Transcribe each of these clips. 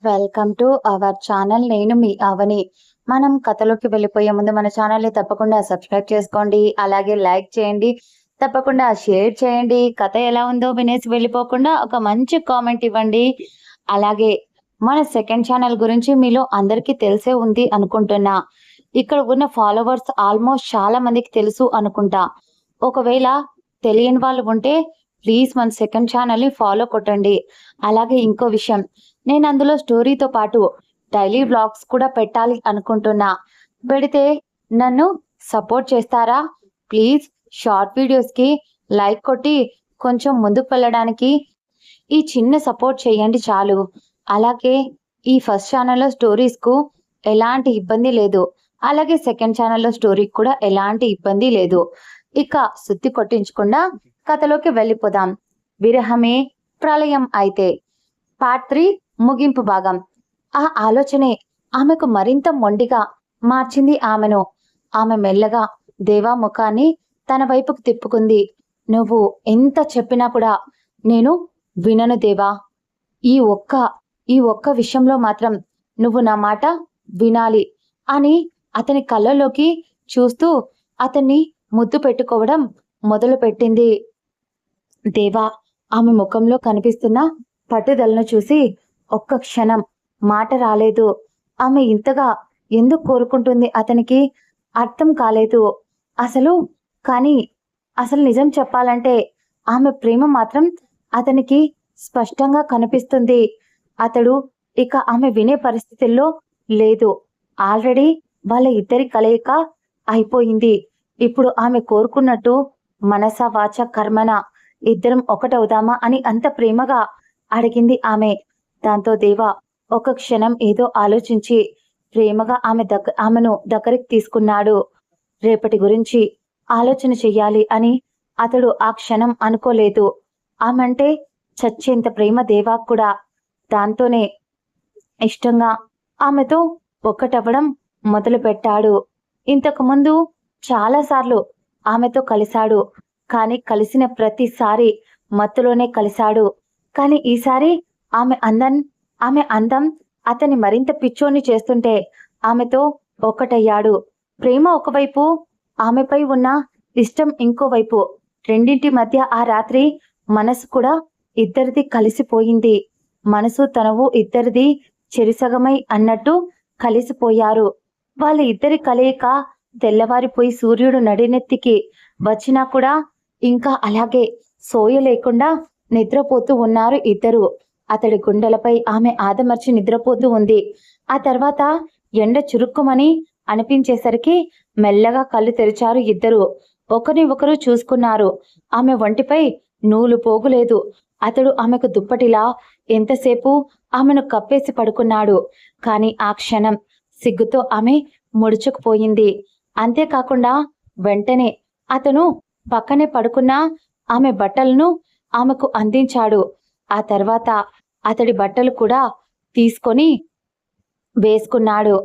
Welcome to our channel. నేను మీ అవని. మనం కథలోకి వెళ్ళిపోయే ముందు మన ఛానల్ని తప్పకుండా సబ్స్క్రైబ్ చేసుకోండి, అలాగే లైక్ చేయండి, తప్పకుండా షేర్ చేయండి. కథ ఎలా ఉందో వినేసి వెళ్ళిపోకుండా ఒక మంచి కామెంట్ ఇవ్వండి. అలాగే మన సెకండ్ ఛానల్ గురించి మీలో అందరికీ తెలిసే ఉంది అనుకుంటున్నా. ఇక్కడ ఉన్న ఫాలోవర్స్ ఆల్మోస్ట్ చాలా మందికి తెలుసు అనుకుంటా. ఒకవేళ తెలియని వాళ్ళు ఉంటే ప్లీజ్ మన సెకండ్ ఛానల్ని ఫాలో కొట్టండి. అలాగే ఇంకో విషయం, నేను అందులో స్టోరీతో పాటు డైలీ వ్లాగ్స్ కూడా పెట్టాలి అనుకుంటున్నా. పెడితే నన్ను సపోర్ట్ చేస్తారా? ప్లీజ్ షార్ట్ వీడియోస్కి లైక్ కొట్టి కొంచెం ముందుకు వెళ్ళడానికి ఈ చిన్న సపోర్ట్ చేయండి చాలు. అలాగే ఈ ఫస్ట్ ఛానల్లో స్టోరీస్కు ఎలాంటి ఇబ్బంది లేదు, అలాగే సెకండ్ ఛానల్లో స్టోరీకి కూడా ఎలాంటి ఇబ్బంది లేదు. ఇక సుత్తి కొట్టించకుండా కథలోకి వెళ్ళిపోదాం. విరహమే ప్రళయం అయితే పార్ట్ 3 ముగింపు భాగం. ఆ ఆలోచనే ఆమెకు మరింత మొండిగా మార్చింది ఆమెను. ఆమె మెల్లగా దేవా ముఖాన్ని తన వైపుకు తిప్పుకుంది. నువ్వు ఎంత చెప్పినా కూడా నేను వినను దేవా. ఈ ఒక్క విషయంలో మాత్రం నువ్వు నా మాట వినాలి అని అతని కళ్ళలోకి చూస్తూ అతన్ని ముద్దు పెట్టుకోవడం మొదలుపెట్టింది. దేవా ఆమె ముఖంలో కనిపిస్తున్న పట్టుదలను చూసి ఒక్క క్షణం మాట రాలేదు. ఆమె ఇంతగా ఎందుకు కోరుకుంటుంది అతనికి అర్థం కాలేదు కానీ అసలు నిజం చెప్పాలంటే ఆమె ప్రేమ మాత్రం అతనికి స్పష్టంగా కనిపిస్తుంది. అతడు ఇక ఆమె వినే పరిస్థితుల్లో లేదు. ఆల్రెడీ వాళ్ళ ఇద్దరి కలయిక అయిపోయింది. ఇప్పుడు ఆమె కోరుకున్నట్టు మనస వాచ కర్మన ఇద్దరం ఒకటవుదామా అని అంత ప్రేమగా అడిగింది ఆమె. దాంతో దేవా ఒక క్షణం ఏదో ఆలోచించి ప్రేమగా ఆమెను దగ్గరికి తీసుకున్నాడు. రేపటి గురించి ఆలోచన చెయ్యాలి అని అతడు ఆ క్షణం అనుకోలేదు. ఆమెంటే చచ్చేంత ప్రేమ దేవాకు కూడా. దాంతోనే ఇష్టంగా ఆమెతో ఒక్కటవ్వడం మొదలు పెట్టాడు. ఇంతకుముందు చాలాసార్లు ఆమెతో కలిశాడు, కానీ కలిసిన ప్రతిసారి మత్తులోనే కలిశాడు. కానీ ఈసారి ఆమె అందం అతని మరింత పిచ్చోని చేస్తుంటే ఆమెతో ఒక్కటయ్యాడు. ప్రేమ ఒకవైపు, ఆమెపై ఉన్న ఇష్టం ఇంకోవైపు. రెండింటి మధ్య ఆ రాత్రి మనసు కూడా ఇద్దరిది కలిసిపోయింది. మనసు తనవు ఇద్దరిది చెరిసగమై అన్నట్టు కలిసిపోయారు. వాళ్ళ ఇద్దరి కలయిక తెల్లవారిపోయి సూర్యుడు నడినెత్తికి వచ్చినా కూడా ఇంకా అలాగే సోయ లేకుండా నిద్రపోతూ ఉన్నారు ఇద్దరు. అతడి గుండెలపై ఆమె ఆదమర్చి నిద్రపోతూ ఉంది. ఆ తర్వాత ఎండ చురుక్కుమని అనిపించేసరికి మెల్లగా కళ్ళు తెరిచారు ఇద్దరు. ఒకరిని ఒకరు చూసుకున్నారు. ఆమె ఒంటిపై నూలు పోగులేదు. అతడు ఆమెకు దుప్పటిలా ఎంతసేపు ఆమెను కప్పేసి పడుకున్నాడు. కానీ ఆ క్షణం సిగ్గుతో ఆమె ముడుచుకుపోయింది. అంతేకాకుండా వెంటనే అతను పక్కనే పడుకున్న ఆమె బట్టలను ఆమెకు అందించాడు. ఆ తర్వాత అతడి బట్టలు కూడా తీసుకొని వేసుకున్నాడు.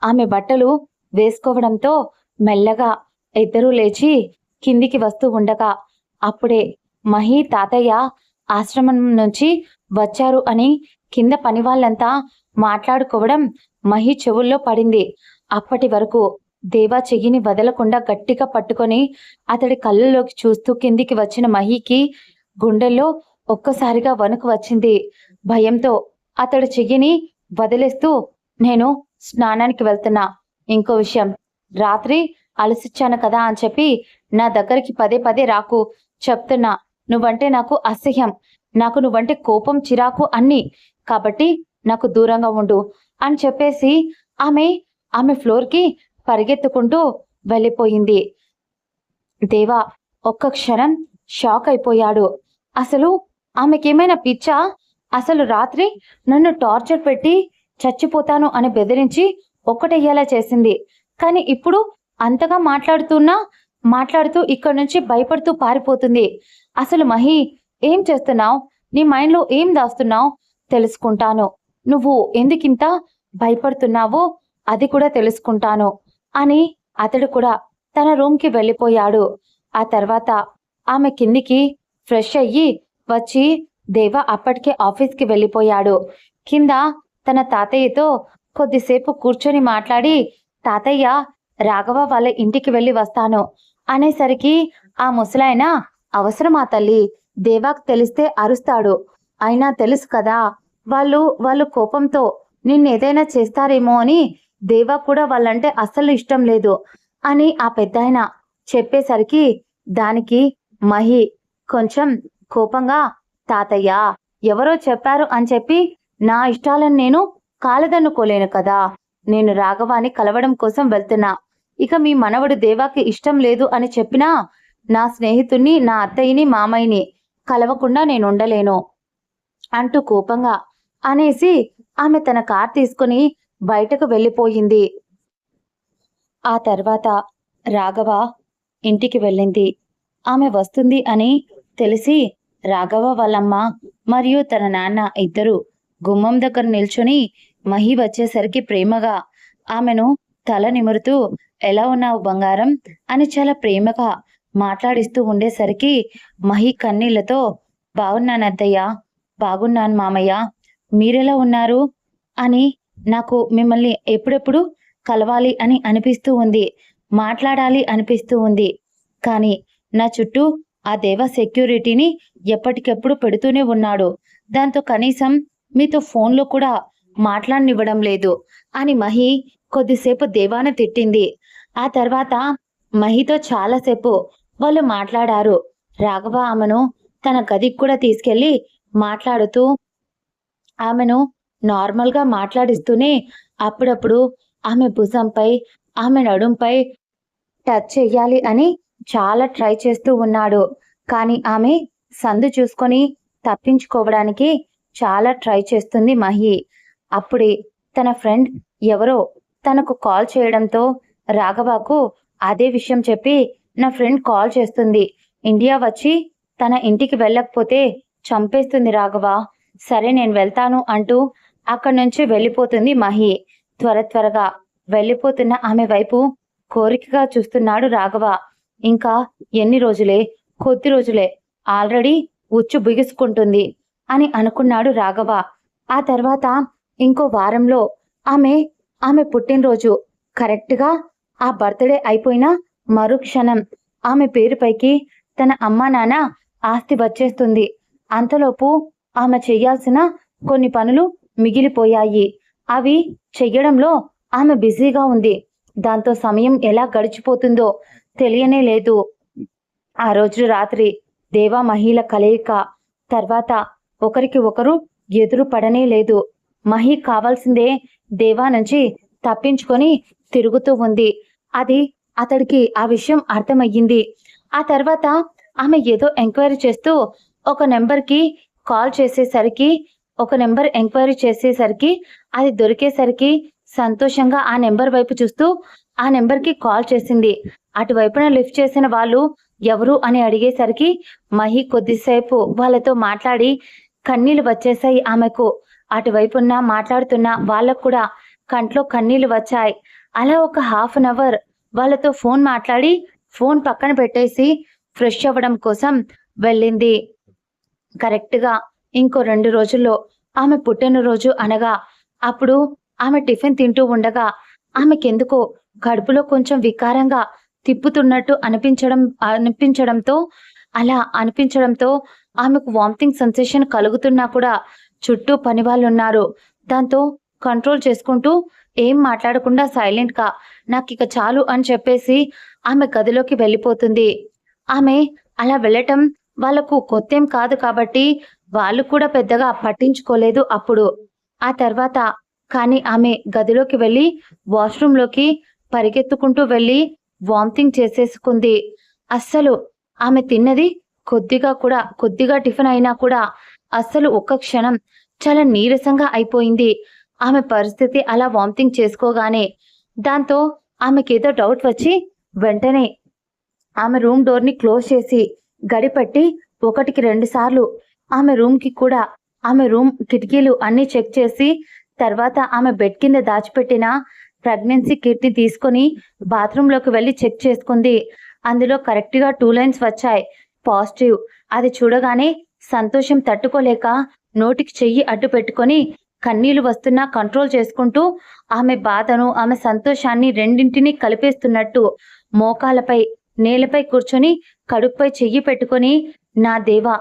ఆమె బట్టలు వేసుకోవడంతో మెల్లగా ఇద్దరూ లేచి కిందికి వస్తూ ఉండగా అప్పుడే మహి తాతయ్య ఆశ్రమం నుంచి వచ్చారు అని కింద పని వాళ్ళంతా మాట్లాడుకోవడం మహి చెవుల్లో పడింది. అప్పటి వరకు దేవా చెయ్యిని వదలకుండా గట్టిగా పట్టుకొని అతడి కళ్ళలోకి చూస్తూ కిందికి వచ్చిన మహికి గుండెల్లో ఒక్కసారిగా వణుకు వచ్చింది. భయంతో అతడు చెయ్యిని వదిలేస్తూ నేను స్నానానికి వెళ్తున్నా. ఇంకో విషయం, రాత్రి అలసిచ్చాను కదా అని చెప్పి నా దగ్గరికి పదే పదే రాకు. చెప్తున్నా, నువ్వంటే నాకు అసహ్యం. నాకు నువ్వంటే కోపం, చిరాకు అన్నీ. కాబట్టి నాకు దూరంగా ఉండు అని చెప్పేసి ఆమె ఫ్లోర్కి పరిగెత్తుకుంటూ వెళ్ళిపోయింది. దేవా ఒక్క క్షణం షాక్ అయిపోయాడు. అసలు ఆమెకేమైనా పిచ్చా? అసలు రాత్రి నన్ను టార్చర్ పెట్టి చచ్చిపోతాను అని బెదిరించి ఒక్కటయ్యేలా చేసింది. కానీ ఇప్పుడు అంతగా మాట్లాడుతూ ఇక్కడి నుంచి భయపడుతూ పారిపోతుంది. అసలు మహి ఏం చేస్తున్నావు? నీ మైండ్లో ఏం దాస్తున్నావు? తెలుసుకుంటాను. నువ్వు ఎందుకింత భయపడుతున్నావో అది కూడా తెలుసుకుంటాను అని అతడు కూడా తన రూమ్కి వెళ్ళిపోయాడు. ఆ తర్వాత ఆమె కిందికి ఫ్రెష్ అయ్యి వచ్చి దేవా అప్పటికే ఆఫీస్కి వెళ్ళిపోయాడు. కింద తన తాతయ్యతో కొద్దిసేపు కూర్చొని మాట్లాడి, తాతయ్య, రాఘవ వాళ్ళ ఇంటికి వెళ్ళి వస్తాను అనేసరికి ఆ ముసలాయన, అవసరమా తల్లి, దేవాకు తెలిస్తే అరుస్తాడు, అయినా తెలుసు కదా వాళ్ళు కోపంతో నిన్నేదైనా చేస్తారేమో అని దేవా కూడా వాళ్ళంటే అస్సలు ఇష్టం లేదు అని ఆ పెద్దాయన చెప్పేసరికి దానికి మహి కొంచెం కోపంగా, తాతయ్య, ఎవరో చెప్పారు అని చెప్పి నా ఇష్టాలను నేను కాలదన్నుకోలేను కదా, నేను రాఘవాన్ని కలవడం కోసం వెళ్తున్నా, ఇక మీ మనవడు దేవాకి ఇష్టం లేదు అని చెప్పినా నా స్నేహితుణ్ణి, నా అత్తయ్యని, మామయ్యని కలవకుండా నేను ఉండలేను అంటూ కోపంగా అనేసి ఆమె తన కార్ తీసుకుని బయటకు వెళ్ళిపోయింది. ఆ తర్వాత రాఘవ ఇంటికి వెళ్ళింది. ఆమె వస్తుంది అని తెలిసి రాఘవ వాళ్ళమ్మ మరియు తన నాన్న ఇద్దరు గుమ్మం దగ్గర నిల్చుని మహి వచ్చేసరికి ప్రేమగా ఆమెను తల నిమురుతూ, ఎలా ఉన్నావు బంగారం అని చాలా ప్రేమగా మాట్లాడిస్తూ ఉండేసరికి మహి కన్నీళ్లతో, బాగున్నాను అత్తయ్య, బాగున్నాను మామయ్య, మీరెలా ఉన్నారు అని నాకు మిమ్మల్ని ఎప్పుడెప్పుడు కలవాలి అని అనిపిస్తూ ఉంది, మాట్లాడాలి అనిపిస్తూ ఉంది, కానీ నా చుట్టూ ఆ దేవ సెక్యూరిటీని ఎప్పటికెప్పుడు పెడుతూనే ఉన్నాడు, దాంతో కనీసం మీతో ఫోన్లో కూడా మాట్లాడనివ్వడం లేదు అని మహి కొద్దిసేపు దేవాను తిట్టింది. ఆ తర్వాత మహితో చాలాసేపు వాళ్ళు మాట్లాడారు. రాఘవ ఆమెను తన గదికి కూడా తీసుకెళ్లి మాట్లాడుతూ ఆమెను నార్మల్గా మాట్లాడిస్తూనే అప్పుడప్పుడు ఆమె భుజంపై, ఆమె నడుంపై టచ్ చెయ్యాలి అని చాలా ట్రై చేస్తూ ఉన్నాడు. కానీ ఆమె సందు చూసుకొని తప్పించుకోవడానికి చాలా ట్రై చేస్తుంది మహి. అప్పుడే తన ఫ్రెండ్ ఎవరో తనకు కాల్ చేయడంతో రాఘవకు అదే విషయం చెప్పి, నా ఫ్రెండ్ కాల్ చేస్తుంది, ఇండియా వచ్చి తన ఇంటికి వెళ్ళకపోతే చంపేస్తుంది రాఘవ, సరే నేను వెళ్తాను అంటూ అక్కడి నుంచి వెళ్ళిపోతుంది మహి. త్వరగా వెళ్ళిపోతున్న ఆమె వైపు కోరికగా చూస్తున్నాడు రాఘవ. ఇంకా ఎన్ని రోజులే, కొద్ది రోజులే, ఆల్రెడీ ఉచ్చు బిగుసుకుంటుంది అని అనుకున్నాడు రాఘవ. ఆ తర్వాత ఇంకో వారంలో ఆమె పుట్టినరోజు. కరెక్ట్గా ఆ బర్త్డే అయిపోయిన మరుక్షణం ఆమె పేరుపైకి తన అమ్మా నాన్న ఆస్తి వచ్చేస్తుంది. అంతలోపు ఆమె చెయ్యాల్సిన కొన్ని పనులు మిగిలిపోయాయి. అవి చెయ్యడంలో ఆమె బిజీగా ఉంది. దాంతో సమయం ఎలా గడిచిపోతుందో తెలియనే లేదు. ఆ రోజు రాత్రి దేవా మహిళ కలయిక తర్వాత ఒకరికి ఒకరు ఎదురు పడనే లేదు. మహి కావాల్సిందే దేవా నుంచి తప్పించుకొని తిరుగుతూ ఉంది. అది అతడికి ఆ విషయం అర్థమయ్యింది. ఆ తర్వాత ఆమె ఏదో ఎంక్వైరీ చేస్తూ ఒక నెంబర్కి కాల్ చేసేసరికి, ఒక నెంబర్ ఎంక్వైరీ చేసేసరికి అది దొరికేసరికి సంతోషంగా ఆ నెంబర్ వైపు చూస్తూ ఆ నెంబర్కి కాల్ చేసింది. అటువైపున లిఫ్ట్ చేసిన వాళ్ళు ఎవరు అని అడిగేసరికి మహి కొద్దిసేపు వాళ్ళతో మాట్లాడి కన్నీళ్లు వచ్చేసాయి ఆమెకు. అటువైపున్న మాట్లాడుతున్న వాళ్ళకు కూడా కంట్లో కన్నీళ్లు వచ్చాయి. అలా ఒక ½ అన్ అవర్ వాళ్ళతో ఫోన్ మాట్లాడి ఫోన్ పక్కన పెట్టేసి ఫ్రెష్ అవ్వడం కోసం వెళ్ళింది. కరెక్ట్గా ఇంకో 2 రోజుల్లో ఆమె పుట్టినరోజు అనగా అప్పుడు ఆమె టిఫిన్ తింటూ ఉండగా ఆమెకెందుకో కడుపులో కొంచెం వికారంగా తిప్పుతున్నట్టు అనిపించడంతో ఆమెకు వామిటింగ్ సెన్సేషన్ కలుగుతున్నా కూడా చుట్టూ పనివాళ్ళున్నారు. దాంతో కంట్రోల్ చేసుకుంటూ ఏం మాట్లాడకుండా సైలెంట్గా నాకిక చాలు అని చెప్పేసి ఆమె గదిలోకి వెళ్ళిపోతుంది. ఆమె అలా వెళ్ళటం వాళ్లకు కొత్తేం కాదు కాబట్టి వాళ్ళు కూడా పెద్దగా పట్టించుకోలేదు అప్పుడు. ఆ తర్వాత కానీ ఆమె గదిలోకి వెళ్ళి వాష్రూమ్లోకి పరిగెత్తుకుంటూ వెళ్ళి వామిటింగ్ చేసేసుకుంది. అస్సలు ఆమె తిన్నది కొద్దిగా టిఫిన్ అయినా కూడా అస్సలు ఒక్క క్షణం చాలా నీరసంగా అయిపోయింది ఆమె పరిస్థితి అలా వామిటింగ్ చేసుకోగానే. దాంతో ఆమెకేదో డౌట్ వచ్చి వెంటనే ఆమె రూమ్ డోర్ని క్లోజ్ చేసి గడిపెట్టి 1కి 2 సార్లు ఆమె రూమ్ కిటికీలు అన్నీ చెక్ చేసి తర్వాత ఆమె బెడ్ కింద దాచిపెట్టిన ప్రెగ్నెన్సీ కిట్ని తీసుకొని బాత్రూంలోకి వెళ్ళి చెక్ చేసుకుంది. అందులో కరెక్ట్గా 2 లైన్స్ వచ్చాయి పాజిటివ్. అది చూడగానే సంతోషం తట్టుకోలేక నోటికి చెయ్యి అడ్డు పెట్టుకొని కన్నీళ్లు వస్తున్నా కంట్రోల్ చేసుకుంటూ ఆమె బాధను, ఆమె సంతోషాన్ని రెండింటినీ కలిపేస్తున్నట్టు మోకాలపై నేలపై కూర్చొని కడుపుపై చెయ్యి పెట్టుకొని, నా దేవా,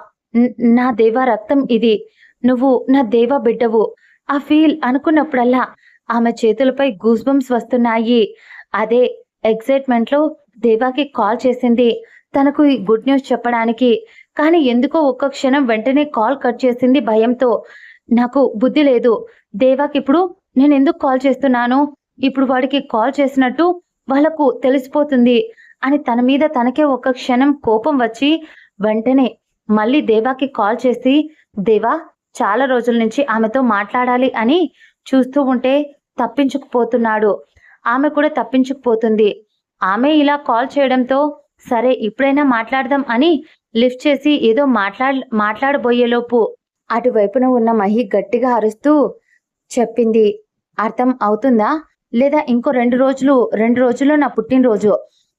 నా దేవా రక్తం ఇది, నువ్వు నా దేవా బిడ్డవు, ఆ ఫీల్ అనుకున్నప్పుడల్లా ఆమె చేతులపై గూస్ బంప్స్ వస్తున్నాయి. అదే ఎక్సైట్మెంట్లో దేవాకి కాల్ చేసింది తనకు ఈ గుడ్ న్యూస్ చెప్పడానికి. కానీ ఎందుకో ఒక్క క్షణం వెంటనే కాల్ కట్ చేసింది భయంతో. నాకు బుద్ధి లేదు, దేవాకిప్పుడు నేనెందుకు కాల్ చేస్తున్నాను, ఇప్పుడు వాడికి కాల్ చేసినట్టు వాళ్ళకు తెలిసిపోతుంది అని తన మీద తనకే ఒక్క క్షణం కోపం వచ్చి వెంటనే మళ్ళీ దేవాకి కాల్ చేసి, దేవా చాలా రోజుల నుంచి ఆమెతో మాట్లాడాలి అని చూస్తూ ఉంటే తప్పించుకుపోతున్నాడు, ఆమె కూడా తప్పించుకుపోతుంది. ఆమె ఇలా కాల్ చేయడంతో సరే ఇప్పుడైనా మాట్లాడదాం అని లిఫ్ట్ చేసి ఏదో మాట్లాడబోయేలోపు అటువైపున ఉన్న మహి గట్టిగా అరుస్తూ చెప్పింది, అర్థం అవుతుందా? లేదా ఇంకో 2 రోజుల్లో నా పుట్టినరోజు,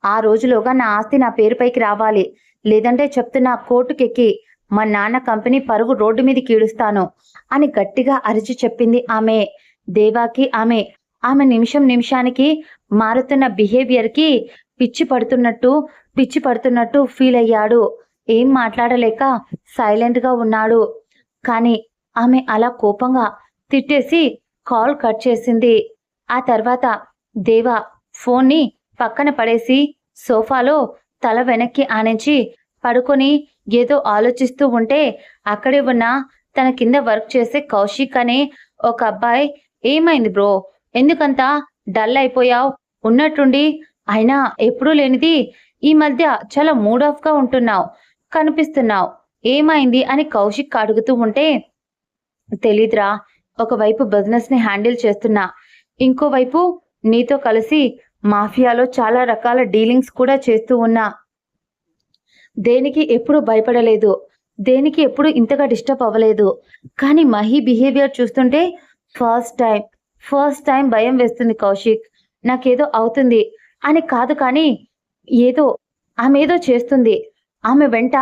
ఆ రోజులోగా నా ఆస్తి నా పేరుపైకి రావాలి, లేదంటే చెప్తున్నా కోర్టుకెక్కి మా నాన్న కంపెనీ పరుగు రోడ్డు మీద కీడుస్తాను అని గట్టిగా అరిచి చెప్పింది ఆమె. దేవాకి ఆమె నిమిషానికి మారుతున్న బిహేవియర్కి పిచ్చి పడుతున్నట్టు ఫీల్ అయ్యాడు. ఏం మాట్లాడలేక సైలెంట్గా ఉన్నాడు. కానీ ఆమె అలా కోపంగా తిట్టేసి కాల్ కట్ చేసింది. ఆ తర్వాత దేవా ఫోన్ని పక్కన పడేసి సోఫాలో తల వెనక్కి ఆనించి పడుకొని ఏదో ఆలోచిస్తూ ఉంటే అక్కడే ఉన్న తన కింద వర్క్ చేసే కౌశిక్ అనే ఒక అబ్బాయి, ఏమైంది బ్రో, ఎందుకంత డల్ అయిపోయావు, ఉన్నట్టుండి అయినా ఎప్పుడూ లేనిది ఈ మధ్య చాలా మూడ్ ఆఫ్గా ఉంటున్నావు, కనిపిస్తున్నావు, ఏమైంది అని కౌశిక్ అడుగుతూ ఉంటే, తెలీదురా, ఒకవైపు బిజినెస్ని హ్యాండిల్ చేస్తున్నా, ఇంకోవైపు నీతో కలిసి మాఫియాలో చాలా రకాల డీలింగ్స్ కూడా చేస్తూ ఉన్నా, దేనికి ఎప్పుడు భయపడలేదు, దేనికి ఎప్పుడు ఇంతగా డిస్టర్బ్ అవ్వలేదు. కానీ మహి బిహేవియర్ చూస్తుంటే ఫస్ట్ టైం భయం వేస్తుంది కౌశిక్. నాకేదో అవుతుంది అని కాదు, కానీ ఆమె ఏదో చేస్తుంది, ఆమె వెంట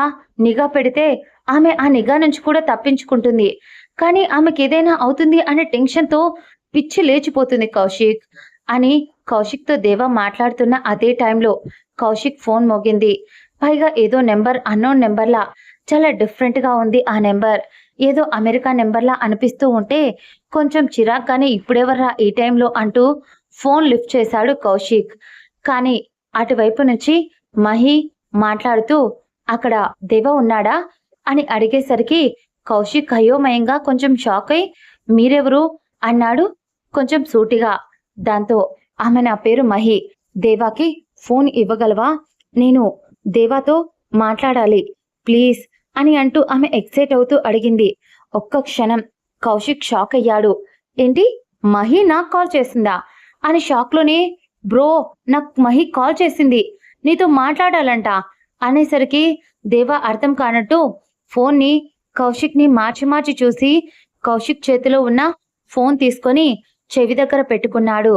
నిఘా పెడితే ఆమె ఆ నిఘా నుంచి కూడా తప్పించుకుంటుంది, కానీ ఆమెకి ఏదైనా అవుతుంది అనే టెన్షన్తో పిచ్చి లేచిపోతుంది కౌశిక్ అని కౌశిక్తో దేవా మాట్లాడుతున్న అదే టైంలో కౌశిక్ ఫోన్ మోగింది. పైగా ఏదో నెంబర్, అన్నోన్ నెంబర్లా, చాలా డిఫరెంట్గా ఉంది ఆ నెంబర్, ఏదో అమెరికా నెంబర్లా అనిపిస్తూ ఉంటే కొంచెం చిరాగ్గానే ఇప్పుడెవర్రా ఈ టైంలో అంటూ ఫోన్ లిఫ్ట్ చేశాడు కౌశిక్. కానీ అటువైపు నుంచి మహి మాట్లాడుతూ, అక్కడ దేవ ఉన్నాడా అని అడిగేసరికి కౌశిక్ అయోమయంగా కొంచెం షాక్ అయి, మీరెవరు అన్నాడు కొంచెం సూటిగా. దాంతో ఆమె నా పేరు మహి, దేవాకి ఫోన్ ఇవ్వగలవా, నేను దేవాతో మాట్లాడాలి ప్లీజ్ అని అంటూ ఆమె ఎక్సైట్ అవుతూ అడిగింది. ఒక్క క్షణం కౌశిక్ షాక్ అయ్యాడు. ఏంటి, మహి నాకు కాల్ చేసిందా అని షాక్లోనే, బ్రో నాకు మహి కాల్ చేసింది, నీతో మాట్లాడాలంట అనేసరికి దేవా అర్థం కానట్టు ఫోన్ని కౌశిక్ని మార్చి చూసి కౌశిక్ చేతిలో ఉన్న ఫోన్ తీసుకొని చెవి దగ్గర పెట్టుకున్నాడు.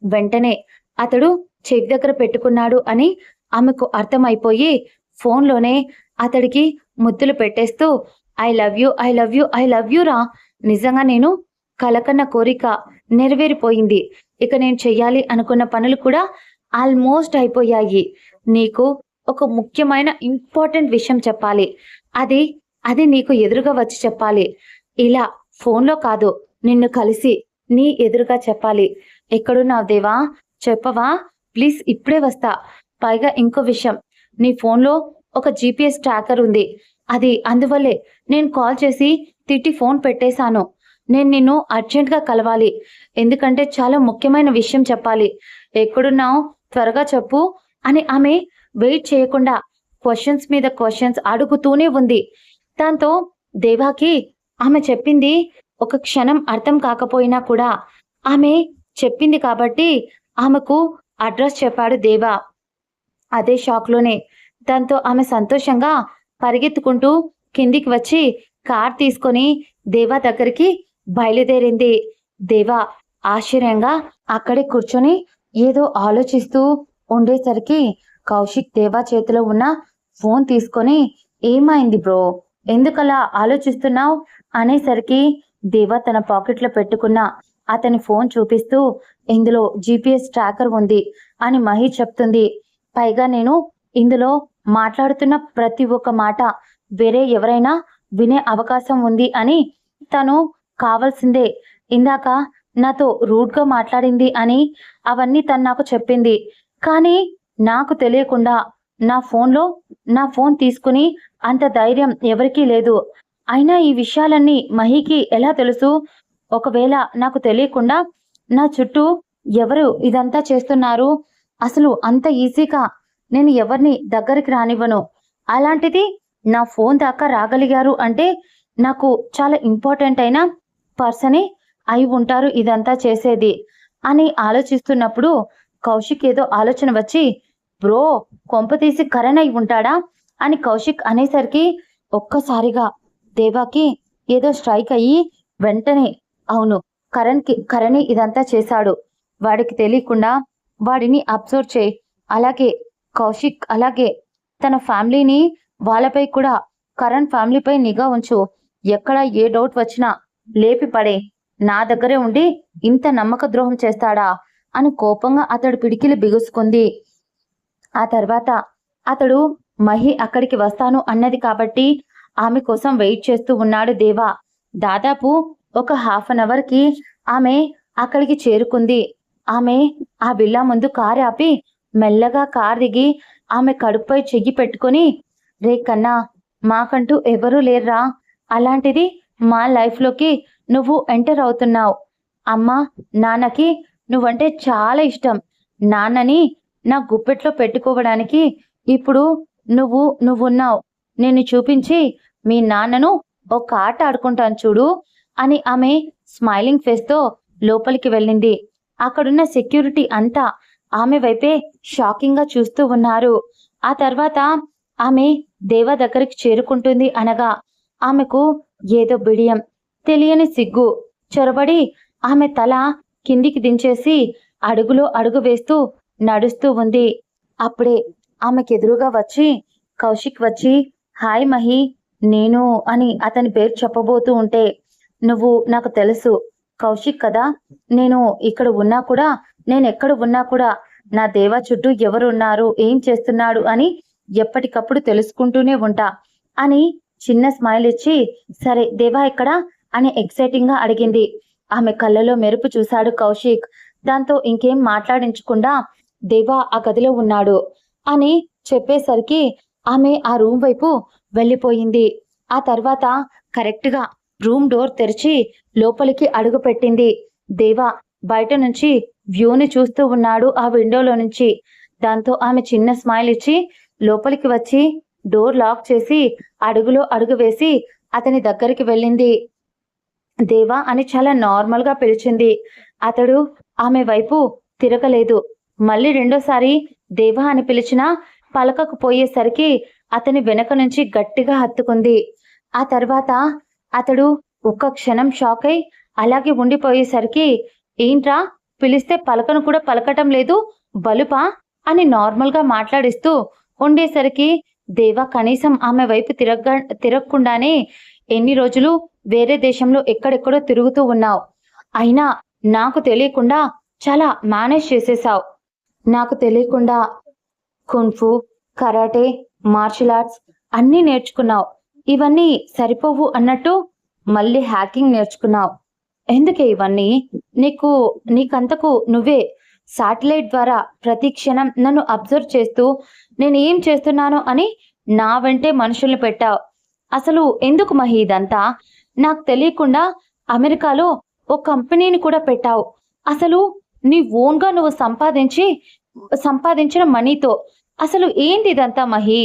వెంటనే అతడు చెవి దగ్గర పెట్టుకున్నాడు అని ఆమెకు అర్థమైపోయి ఫోన్లోనే అతడికి ముద్దులు పెట్టేస్తూ, ఐ లవ్ యూ రా, నిజంగా నేను కలకన్న కోరిక నెరవేరిపోయింది, ఇక నేను చెయ్యాలి అనుకున్న పనులు కూడా ఆల్మోస్ట్ అయిపోయాయి, నీకు ఒక ముఖ్యమైన ఇంపార్టెంట్ విషయం చెప్పాలి, అది నీకు ఎదురుగా వచ్చి చెప్పాలి, ఇలా ఫోన్లో కాదు, నిన్ను కలిసి నీ ఎదురుగా చెప్పాలి, ఎక్కడున్నావు దేవా, చెప్పవా ప్లీజ్, ఇప్పుడే వస్తా, పైగా ఇంకో విషయం, నీ ఫోన్లో ఒక GPS ట్రాకర్ ఉంది, అది అందువల్లే నేను కాల్ చేసి తిట్టి ఫోన్ పెట్టేశాను, నేను నిన్ను అర్జెంట్గా కలవాలి, ఎందుకంటే చాలా ముఖ్యమైన విషయం చెప్పాలి, ఎక్కడున్నావు త్వరగా చెప్పు అని ఆమె వెయిట్ చేయకుండా క్వశ్చన్స్ మీద క్వశ్చన్స్ అడుగుతూనే ఉంది. దాంతో దేవాకి ఆమె చెప్పింది ఒక క్షణం అర్థం కాకపోయినా కూడా ఆమె చెప్పింది కాబట్టి ఆమెకు అడ్రస్ చెప్పాడు దేవా. అదే షాక్లోనే దాంతో ఆమె సంతోషంగా పరిగెత్తుకుంటూ కిందికి వచ్చి కార్ తీసుకొని దేవా దగ్గరికి బయలుదేరింది. దేవా ఆశ్చర్యంగా అక్కడే కూర్చొని ఏదో ఆలోచిస్తూ ఉండేసరికి కౌశిక్ దేవా చేతిలో ఉన్న ఫోన్ తీసుకొని, ఏమైంది బ్రో, ఎందుకలా ఆలోచిస్తున్నావు అనేసరికి దేవ తన పాకెట్లో పెట్టుకున్న అతని ఫోన్ చూపిస్తూ ఇందులో GPS ట్రాకర్ ఉంది అని మహి చెప్తుంది. పైగా నేను ఇందులో మాట్లాడుతున్న ప్రతి ఒక్క మాట వేరే ఎవరైనా వినే అవకాశం ఉంది అని తను కావాల్సిందే ఇందాక నాతో రూడ్గా మాట్లాడింది అని అవన్నీ తను నాకు చెప్పింది. కానీ నాకు తెలియకుండా నా ఫోన్ తీసుకుని అంత ధైర్యం ఎవరికీ లేదు. అయినా ఈ విషయాలన్నీ మహికి ఎలా తెలుసు? ఒకవేళ నాకు తెలియకుండా నా చుట్టూ ఎవరు ఇదంతా చేస్తున్నారు? అసలు అంత ఈజీగా నేను ఎవరిని దగ్గరికి రానివ్వను. అలాంటిది నా ఫోన్ దాకా రాగలిగారు అంటే నాకు చాలా ఇంపార్టెంట్ అయిన పర్సనే అయి ఉంటారు ఇదంతా చేసేది అని ఆలోచిస్తున్నప్పుడు కౌశిక్ ఏదో ఆలోచన వచ్చి, బ్రో కొంపతీసి కరణ్ అయి ఉంటాడా అని కౌశిక్ అనేసరికి ఒక్కసారిగా దేవాకి ఏదో స్ట్రైక్ అయ్యి వెంటనే అవును కరణ్ ఇదంతా చేశాడు. వాడికి తెలియకుండా వాడిని అబ్జర్వ్ చేయి. అలాగే కౌశిక్ అలాగే తన ఫ్యామిలీని వాళ్ళపై కూడా కరణ్ ఫ్యామిలీపై నిఘా ఉంచు. ఎక్కడ ఏ డౌట్ వచ్చినా లేపి పడే. నా దగ్గరే ఉండి ఇంత నమ్మక ద్రోహం చేస్తాడా అని కోపంగా అతడు పిడికిలి బిగుసుకుంది. ఆ తర్వాత అతడు మహి అక్కడికి వస్తాను అన్నది కాబట్టి ఆమె కోసం వెయిట్ చేస్తూ ఉన్నాడు దేవా. దాదాపు ఒక హాఫ్ అన్ అవర్కి ఆమె అక్కడికి చేరుకుంది. ఆమె ఆ విల్లా ముందు కారు ఆపి మెల్లగా కారు దిగి ఆమె కడుపుపై చెయ్యి పెట్టుకొని, రే కన్నా మాకంటూ ఎవరూ లేర్రా, అలాంటిది మా లైఫ్లోకి నువ్వు ఎంటర్ అవుతున్నావు. అమ్మా నాన్నకి నువ్వంటే చాలా ఇష్టం. నాన్నని నా గుప్పెట్లో పెట్టుకోవడానికి ఇప్పుడు నువ్వున్నావు. నిన్ను చూపించి మీ నాన్నను ఒక ఆట ఆడుకుంటాను చూడు అని ఆమె స్మైలింగ్ ఫేస్తో లోపలికి వెళ్ళింది. అక్కడున్న సెక్యూరిటీ అంతా ఆమె వైపే షాకింగ్గా చూస్తూ ఉన్నారు. ఆ తర్వాత ఆమె దేవ దగ్గరికి చేరుకుంటుంది అనగా ఆమెకు ఏదో బిడియం, తెలియని సిగ్గు చొరబడి ఆమె తల కిందికి దించేసి అడుగులో అడుగు వేస్తూ నడుస్తూ ఉంది. అప్పుడే ఆమెకెదురుగా వచ్చి కౌశిక్ వచ్చి, హాయ్ మహి, నేను అని అతని పేరు చెప్పబోతూ ఉంటే, నువ్వు నాకు తెలుసు కౌశిక్ కదా, నేను ఎక్కడ ఉన్నా కూడా నా దేవా చుట్టూ ఎవరున్నారు, ఏం చేస్తున్నాడు అని ఎప్పటికప్పుడు తెలుసుకుంటూనే ఉంటా అని చిన్న స్మైల్ ఇచ్చి, సరే దేవా ఎక్కడా అని ఎక్సైటింగ్గా అడిగింది. ఆమె కళ్ళలో మెరుపు చూశాడు కౌశిక్. దాంతో ఇంకేం మాట్లాడించకుండా దేవా ఆ గదిలో ఉన్నాడు అని చెప్పేసరికి ఆమె ఆ రూమ్ వైపు వెళ్ళిపోయింది. ఆ తర్వాత కరెక్ట్గా రూమ్ డోర్ తెరిచి లోపలికి అడుగు పెట్టింది. దేవా బయట నుంచి వ్యూని చూస్తూ ఉన్నాడు ఆ విండోలో నుంచి. దాంతో ఆమె చిన్న స్మైల్ ఇచ్చి లోపలికి వచ్చి డోర్ లాక్ చేసి అడుగులో అడుగు వేసి అతని దగ్గరికి వెళ్ళింది. దేవా అని చాలా నార్మల్గా పిలిచింది. అతడు ఆమె వైపు తిరగలేదు. మళ్ళీ రెండోసారి దేవా అని పిలిచినా పలకకపోయేసరికి అతని వెనక నుంచి గట్టిగా హత్తుకుంది. ఆ తర్వాత అతడు ఒక్క క్షణం షాక్ అయి అలాగే ఉండిపోయేసరికి, ఏంట్రా పిలిస్తే పలకను కూడా పలకటం లేదు, బలుపా అని నార్మల్గా మాట్లాడిస్తూ ఉండేసరికి దేవా కనీసం ఆమె వైపు తిరగకుండానే, ఎన్ని రోజులు వేరే దేశంలో ఎక్కడెక్కడో తిరుగుతూ ఉన్నావు, అయినా నాకు తెలియకుండా చాలా మేనేజ్ చేసేసావు. నాకు తెలియకుండా కుంఫు, కరాటే, మార్షల్ ఆర్ట్స్ అన్నీ నేర్చుకున్నావు. ఇవన్నీ సరిపోవు అన్నట్టు మళ్ళీ హ్యాకింగ్ నేర్చుకున్నావు. ఎందుకే ఇవన్నీ? నీకంతకు నువ్వే శాటిలైట్ ద్వారా ప్రతి క్షణం నన్ను అబ్జర్వ్ చేస్తూ నేను ఏం చేస్తున్నానో అని నా వెంటే మనుషుల్ని పెట్టావు. అసలు ఎందుకు మహి ఇదంతా? నాకు తెలియకుండా అమెరికాలో ఓ కంపెనీని కూడా పెట్టావు. అసలు నీ ఓన్గా నువ్వు సంపాదించిన మనీతో అసలు ఏంటి ఇదంతా మహి?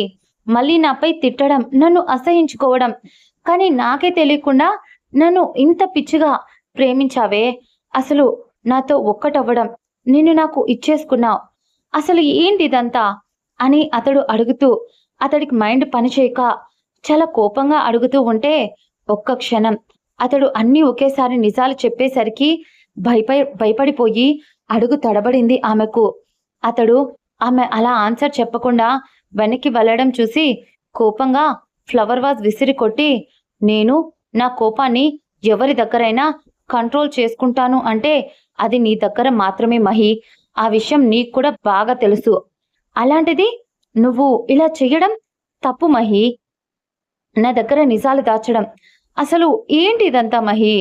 మళ్ళీ నాపై తిట్టడం, నన్ను అసహించుకోవడం, కానీ నాకే తెలియకుండా నన్ను ఇంత పిచ్చిగా ప్రేమించావే. అసలు నాతో ఒక్కటవ్వడం, నిన్ను నాకు ఇచ్చేసుకున్నావు. అసలు ఏంటి ఇదంతా అని అతడు అడుగుతూ, అతడికి మైండ్ పనిచేయక చాలా కోపంగా అడుగుతూ ఉంటే ఒక్క క్షణం అతడు అన్నీ ఒకేసారి నిజాలు చెప్పేసరికి భయపడిపోయి అడుగు తడబడింది ఆమెకు. అతడు ఆమె అలా ఆన్సర్ చెప్పకుండా వెనక్కి వెళ్ళడం చూసి కోపంగా ఫ్లవర్ వాజ్ విసిరి కొట్టి, నేను నా కోపాన్ని ఎవరి దగ్గరైనా కంట్రోల్ చేసుకుంటాను అంటే అది నీ దగ్గర మాత్రమే మహి. ఆ విషయం నీకు కూడా బాగా తెలుసు. అలాంటిది నువ్వు ఇలా చెయ్యడం తప్పు మహి. నా దగ్గర నిజాలు దాచడం. అసలు ఏంటి ఇదంతా మహి?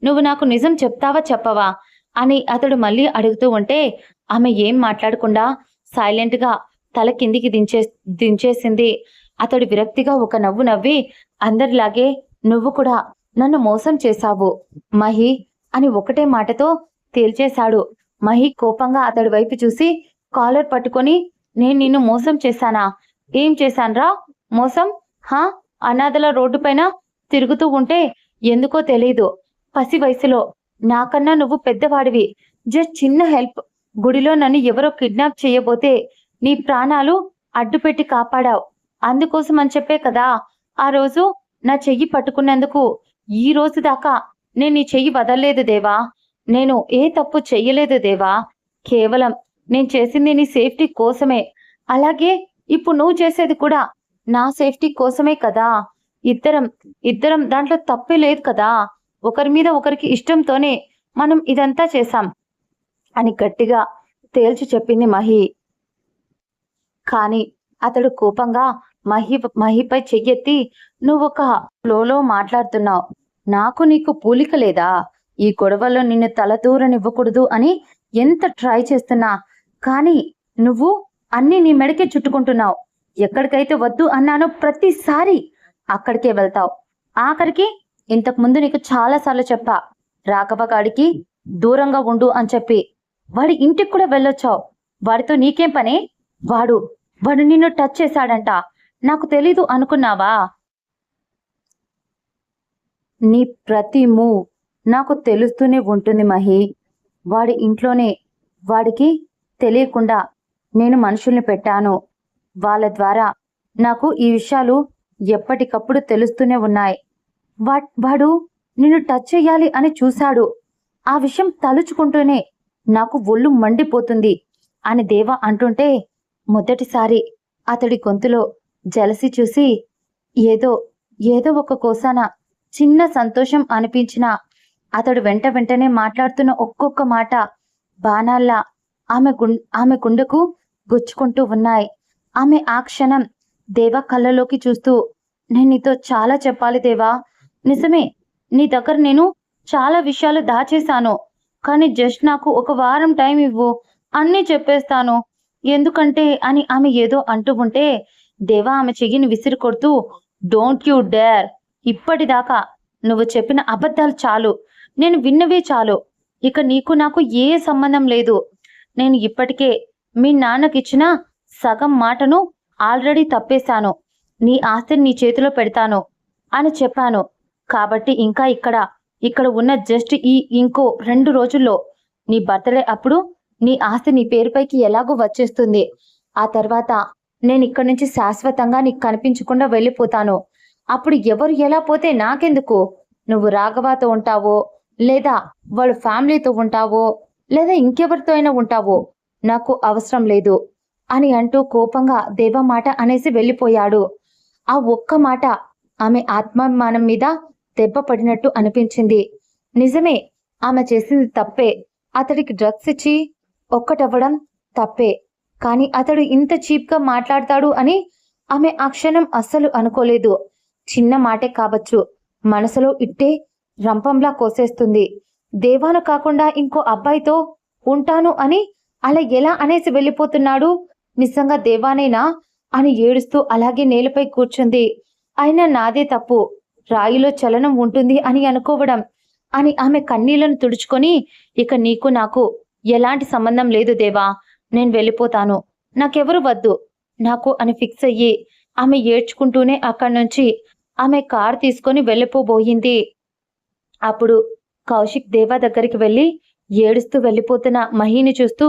నువ్వు నాకు నిజం చెప్తావా చెప్పవా? అని అతడు మళ్ళీ అడుగుతూ ఉంటే ఆమె ఏం మాట్లాడకుండా సైలెంట్‌గా తల కిందికి దించేసింది. అతడు విరక్తిగా ఒక నవ్వు నవ్వి అందరిలాగే నువ్వు కూడా నన్ను మోసం చేశావు మహి అని ఒకటే మాటతో తేల్చేశాడు. మహి కోపంగా అతడి వైపు చూసి కాలర్ పట్టుకొని నేను నిన్ను మోసం చేశానా? ఏం చేశాన్రా మోసం? హా? అనాథల రోడ్డుపైన తిరుగుతూ ఉంటే ఎందుకో తెలీదు. పసి వయసులో నాకన్నా నువ్వు పెద్దవాడివి. జస్ట్ చిన్న హెల్ప్. గుడిలో నన్ను ఎవరో కిడ్నాప్ చేయబోతే నీ ప్రాణాలు అడ్డుపెట్టి కాపాడావు. అందుకోసం అని చెప్పే కదా ఆ రోజు నా చెయ్యి పట్టుకున్నందుకు ఈ రోజు దాకా నేను నీ చెయ్యి వదల్లేదు దేవా. నేను ఏ తప్పు చెయ్యలేదు దేవా. కేవలం నేను చేసింది నీ సేఫ్టీ కోసమే. అలాగే ఇప్పుడు నువ్వు చేసేది కూడా నా సేఫ్టీ కోసమే కదా. ఇద్దరం దాంట్లో తప్పే లేదు కదా. ఒకరి మీద ఒకరికి ఇష్టంతోనే మనం ఇదంతా చేశాం అని గట్టిగా తేల్చి చెప్పింది మహి. కానీ అతడు కోపంగా మహిపై చెయ్యెత్తి నువ్వొక ఫ్లోలో మాట్లాడుతున్నావు. నాకు నీకు పూలిక లేదా? ఈ గొడవల్లో నిన్ను తలదూరనివ్వకూడదు అని ఎంత ట్రై చేస్తున్నా కానీ నువ్వు అన్నీ నీ మెడకే చుట్టుకుంటున్నావు. ఎక్కడికైతే వద్దు అన్నానో ప్రతిసారి అక్కడికే వెళ్తావు. ఆఖరికి ఇంతకు ముందు నీకు చాలాసార్లు చెప్పా రాఘవ గాడికి దూరంగా ఉండు అని చెప్పి. వాడి ఇంటికి కూడా వెళ్ళొచ్చావు. వాడితో నీకేం పని? వాడు నిన్ను టచ్ చేశాడంట. నాకు తెలీదు అనుకున్నావా? నీ ప్రతి మూవ్ నాకు తెలుస్తూనే ఉంటుంది మహి. వాడి ఇంట్లోనే వాడికి తెలియకుండా నేను మనుషుల్ని పెట్టాను. వాళ్ళ ద్వారా నాకు ఈ విషయాలు ఎప్పటికప్పుడు తెలుస్తూనే ఉన్నాయి. వాడు నిన్ను టచ్ చెయ్యాలి అని చూశాడు. ఆ విషయం తలుచుకుంటూనే నాకు ఒళ్ళు మండిపోతుంది అని దేవ అంటుంటే మొదటిసారి అతడి గొంతులో జలసి చూసి ఏదో ఒక కోసాన చిన్న సంతోషం అనిపించిన అతడు వెంటనే మాట్లాడుతున్న ఒక్కొక్క మాట బాణాల్లా ఆమె గుండెకు గుచ్చుకుంటూ ఉన్నాయి. ఆమె ఆ క్షణం దేవా కళ్ళలోకి చూస్తూ నేను నీతో చాలా చెప్పాలి దేవా. నిజమే, నీ దగ్గర నేను చాలా విషయాలు దాచేశాను. కానీ జస్ట్ నాకు ఒక వారం టైం ఇవ్వు, అన్నీ చెప్పేస్తాను. ఎందుకంటే అని ఆమె ఏదో అంటూ ఉంటే దేవా ఆమె చెయ్యిని విసిరి కొడుతూ డోంట్ యూ డేర్. ఇప్పటిదాకా నువ్వు చెప్పిన అబద్ధాలు చాలు. నేను విన్నవే చాలు. ఇక నీకు నాకు ఏ సంబంధం లేదు. నేను ఇప్పటికే మీ నాన్నకిచ్చిన సగం మాటను ఆల్రెడీ తప్పేశాను. నీ ఆస్తిని నీ చేతిలో పెడతాను అని చెప్పాను. కాబట్టి ఇంకా ఇక్కడ ఉన్న జస్ట్ ఇంకో 2 రోజుల్లో నీ బర్త్డే అప్పుడు నీ ఆస్తి నీ పేరుపైకి ఎలాగో వచ్చేస్తుంది. ఆ తర్వాత నేను ఇక్కడి నుంచి శాశ్వతంగా నీకు కనిపించకుండా వెళ్ళిపోతాను. అప్పుడు ఎవరు ఎలా పోతే నాకెందుకు? నువ్వు రాఘవతో ఉంటావో లేదా వాళ్ళ ఫ్యామిలీతో ఉంటావో లేదా ఇంకెవరితో అయినా ఉంటావో నాకు అవసరం లేదు అని అంటూ కోపంగా దేవ మాట అనేసి వెళ్ళిపోయాడు. ఆ ఒక్క మాట ఆమె ఆత్మాభిమానం మీద దెబ్బ పడినట్టు అనిపించింది. నిజమే, ఆమె చేసింది తప్పే. అతడికి డ్రగ్స్ ఇచ్చి ఒక్కటవ్వడం తప్పే. కానీ అతడు ఇంత చీప్గా మాట్లాడతాడు అని ఆమె ఆ క్షణం అస్సలు అనుకోలేదు. చిన్న మాటే కావచ్చు, మనసులో ఇట్టే రంపంలా కోసేస్తుంది. దేవాను కాకుండా ఇంకో అబ్బాయితో ఉంటాను అని అలా ఎలా అనేసి వెళ్ళిపోతున్నాడు? నిజంగా దేవానేనా అని ఏడుస్తూ అలాగే నేలపై కూర్చుంది. అయినా నాదే తప్పు, రాయిలో చలనం ఉంటుంది అని అనుకోవడం అని ఆమె కన్నీళ్లను తుడుచుకొని ఇక నీకు నాకు ఎలాంటి సంబంధం లేదు దేవా, నేను వెళ్ళిపోతాను, నాకెవరు వద్దు నాకు అని ఫిక్స్ అయ్యి ఆమె ఏడ్చుకుంటూనే అక్కడి నుంచి ఆమె కారు తీసుకొని వెళ్ళిపోబోయింది. అప్పుడు కౌశిక్ దేవా దగ్గరికి వెళ్ళి ఏడుస్తూ వెళ్ళిపోతున్న మహిని చూస్తూ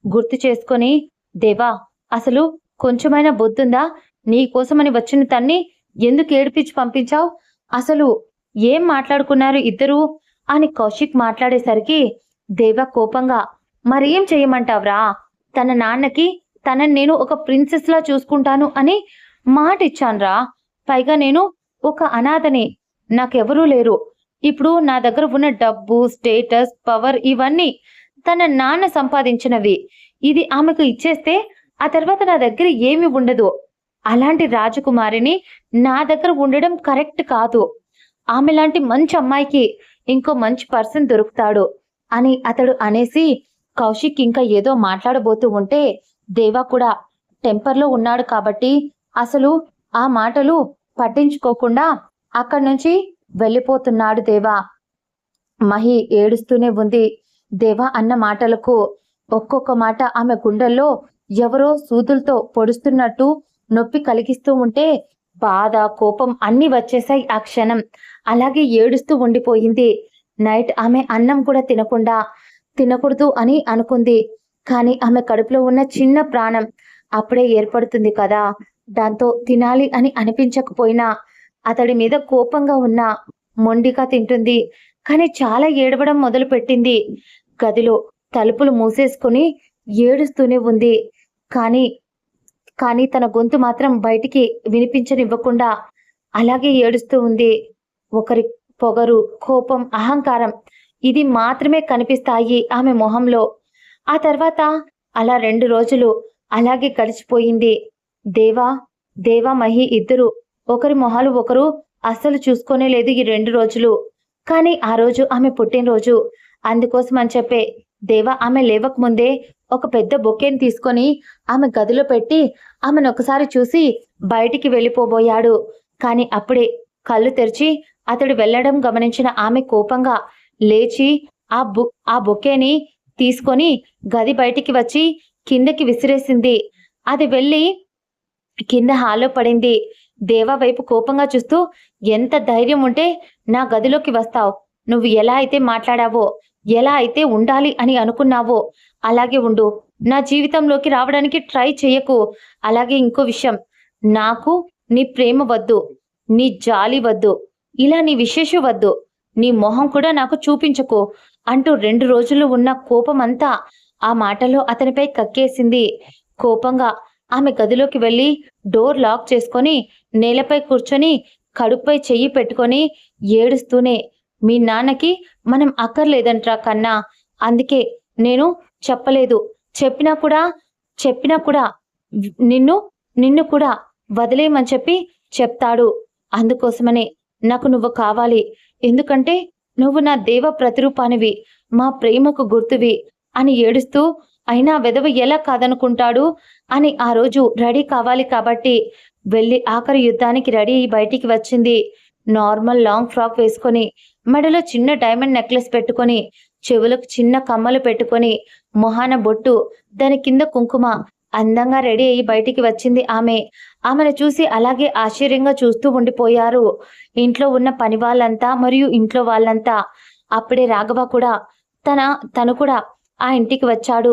గుర్తు చేసుకొని దేవా, అసలు కొంచెమైనా బొద్దుందా? నీకోసమని వచ్చిన తన్ని ఎందుకు ఏడిపించి పంపించావు? అసలు ఏం మాట్లాడుకున్నారు ఇద్దరు అని కౌశిక్ మాట్లాడేసరికి దేవా కోపంగా మరేం చెయ్యమంటావ్రా? తన నాన్నకి తనని నేను ఒక ప్రిన్సెస్ లా చూసుకుంటాను అని మాట ఇచ్చాన్రా. పైగా నేను ఒక అనాథని, నాకెవరూ లేరు. ఇప్పుడు నా దగ్గర ఉన్న డబ్బు, స్టేటస్, పవర్ ఇవన్నీ తన నాన్న సంపాదించినవి. ఇది ఆమెకు ఇచ్చేస్తే ఆ తర్వాత నా దగ్గర ఏమి ఉండదు. అలాంటి రాజకుమారిని నా దగ్గర ఉండడం కరెక్ట్ కాదు. ఆమెలాంటి మంచి అమ్మాయికి ఇంకో మంచి పర్సన్ దొరుకుతాడు అని అతడు అనేసి కౌశిక్ ఇంకా ఏదో మాట్లాడబోతూ ఉంటే దేవా కూడా టెంపర్లో ఉన్నాడు కాబట్టి అసలు ఆ మాటలు పట్టించుకోకుండా అక్కడి నుంచి వెళ్ళిపోతున్నాడు దేవా. మహి ఏడుస్తూనే ఉంది. దేవా అన్న మాటలకు ఒక్కొక్క మాట ఆమె గుండెల్లో ఎవరో సూదులతో పొడుస్తున్నట్టు నొప్పి కలిగిస్తూ ఉంటే బాధ, కోపం అన్నీ వచ్చేసాయి ఆ క్షణం. అలాగే ఏడుస్తూ ఉండిపోయింది. నైట్ ఆమె అన్నం కూడా తినకూడదు అని అనుకుంది. కానీ ఆమె కడుపులో ఉన్న చిన్న ప్రాణం అప్పుడే ఏర్పడుతుంది కదా. దాంతో తినాలి అని అనిపించకపోయినా అతడి మీద కోపంగా ఉన్న మొండిగా తింటుంది. కానీ చాలా ఏడవడం మొదలు పెట్టింది. గదిలో తలుపులు మూసేసుకుని ఏడుస్తూనే ఉంది. కానీ కానీ తన గొంతు మాత్రం బయటికి వినిపించనివ్వకుండా అలాగే ఏడుస్తూ ఉంది. ఒకరి పొగరు, కోపం, అహంకారం ఇది మాత్రమే కనిపిస్తాయి ఆమె మొహంలో. ఆ తర్వాత అలా 2 రోజులు అలాగే గడిచిపోయింది. దేవా మహి ఇద్దరు ఒకరి మొహాలు ఒకరు అస్సలు చూసుకోనే లేదు ఈ 2 రోజులు. కానీ ఆ రోజు ఆమె పుట్టినరోజు. అందుకోసం అని చెప్పే దేవా ఆమె లేవక ముందే ఒక పెద్ద బొకేని తీసుకొని ఆమె గదిలో పెట్టి ఆమెను ఒకసారి చూసి బయటికి వెళ్ళిపోబోయాడు. కానీ అప్పుడే కళ్ళు తెరిచి అతడు వెళ్ళడం గమనించిన ఆమె కోపంగా లేచి ఆ బొకేని తీసుకొని గది బయటికి వచ్చి కిందకి విసిరేసింది. అది వెళ్ళి కింద హాల్లో పడింది. దేవా వైపు కోపంగా చూస్తూ, ఎంత ధైర్యం ఉంటే నా గదిలోకి వస్తావు? నువ్వు ఎలా అయితే మాట్లాడావో, ఎలా అయితే ఉండాలి అని అనుకున్నావో అలాగే ఉండు. నా జీవితంలోకి రావడానికి ట్రై చెయ్యకు. అలాగే ఇంకో విషయం, నాకు నీ ప్రేమ వద్దు, నీ జాలి వద్దు, ఇలా నీ విశేషం వద్దు, నీ మొహం కూడా నాకు చూపించకు అంటూ 2 రోజులు ఉన్న కోపమంతా ఆ మాటలో అతనిపై కక్కేసింది. కోపంగా ఆమె గదిలోకి వెళ్ళి డోర్ లాక్ చేసుకొని నేలపై కూర్చొని కడుపుపై చెయ్యి పెట్టుకొని ఏడుస్తూనే, మీ నాన్నకి మనం అక్కర్లేదంట్రా కన్నా, అందుకే నేను చెప్పలేదు. చెప్పినా కూడా నిన్ను కూడా వదిలేయమని చెప్పి చెప్తాడు. అందుకోసమనే నాకు నువ్వు కావాలి. ఎందుకంటే నువ్వు నా దేవ ప్రతిరూపానివి, మా ప్రేమకు గుర్తువి అని ఏడుస్తూ, అయినా వెధవ ఎలా కాదనుకుంటాడు అని ఆ రోజు రెడీ కావాలి కాబట్టి వెళ్ళి ఆఖరి యుద్ధానికి రెడీ అయి బయటికి వచ్చింది. నార్మల్ లాంగ్ ఫ్రాక్ వేసుకొని, మెడలో చిన్న డైమండ్ నెక్లెస్ పెట్టుకొని, చెవులకు చిన్న కమ్మలు పెట్టుకొని, మొహాన బొట్టు, దాని కింద కుంకుమ, అందంగా రెడీ అయి బయటికి వచ్చింది ఆమె. ఆమెను చూసి అలాగే ఆశ్చర్యంగా చూస్తూ ఉండిపోయారు ఇంట్లో ఉన్న పని వాళ్ళంతా మరియు ఇంట్లో వాళ్ళంతా. అప్పుడే రాఘవ కూడా తను కూడా ఆ ఇంటికి వచ్చాడు.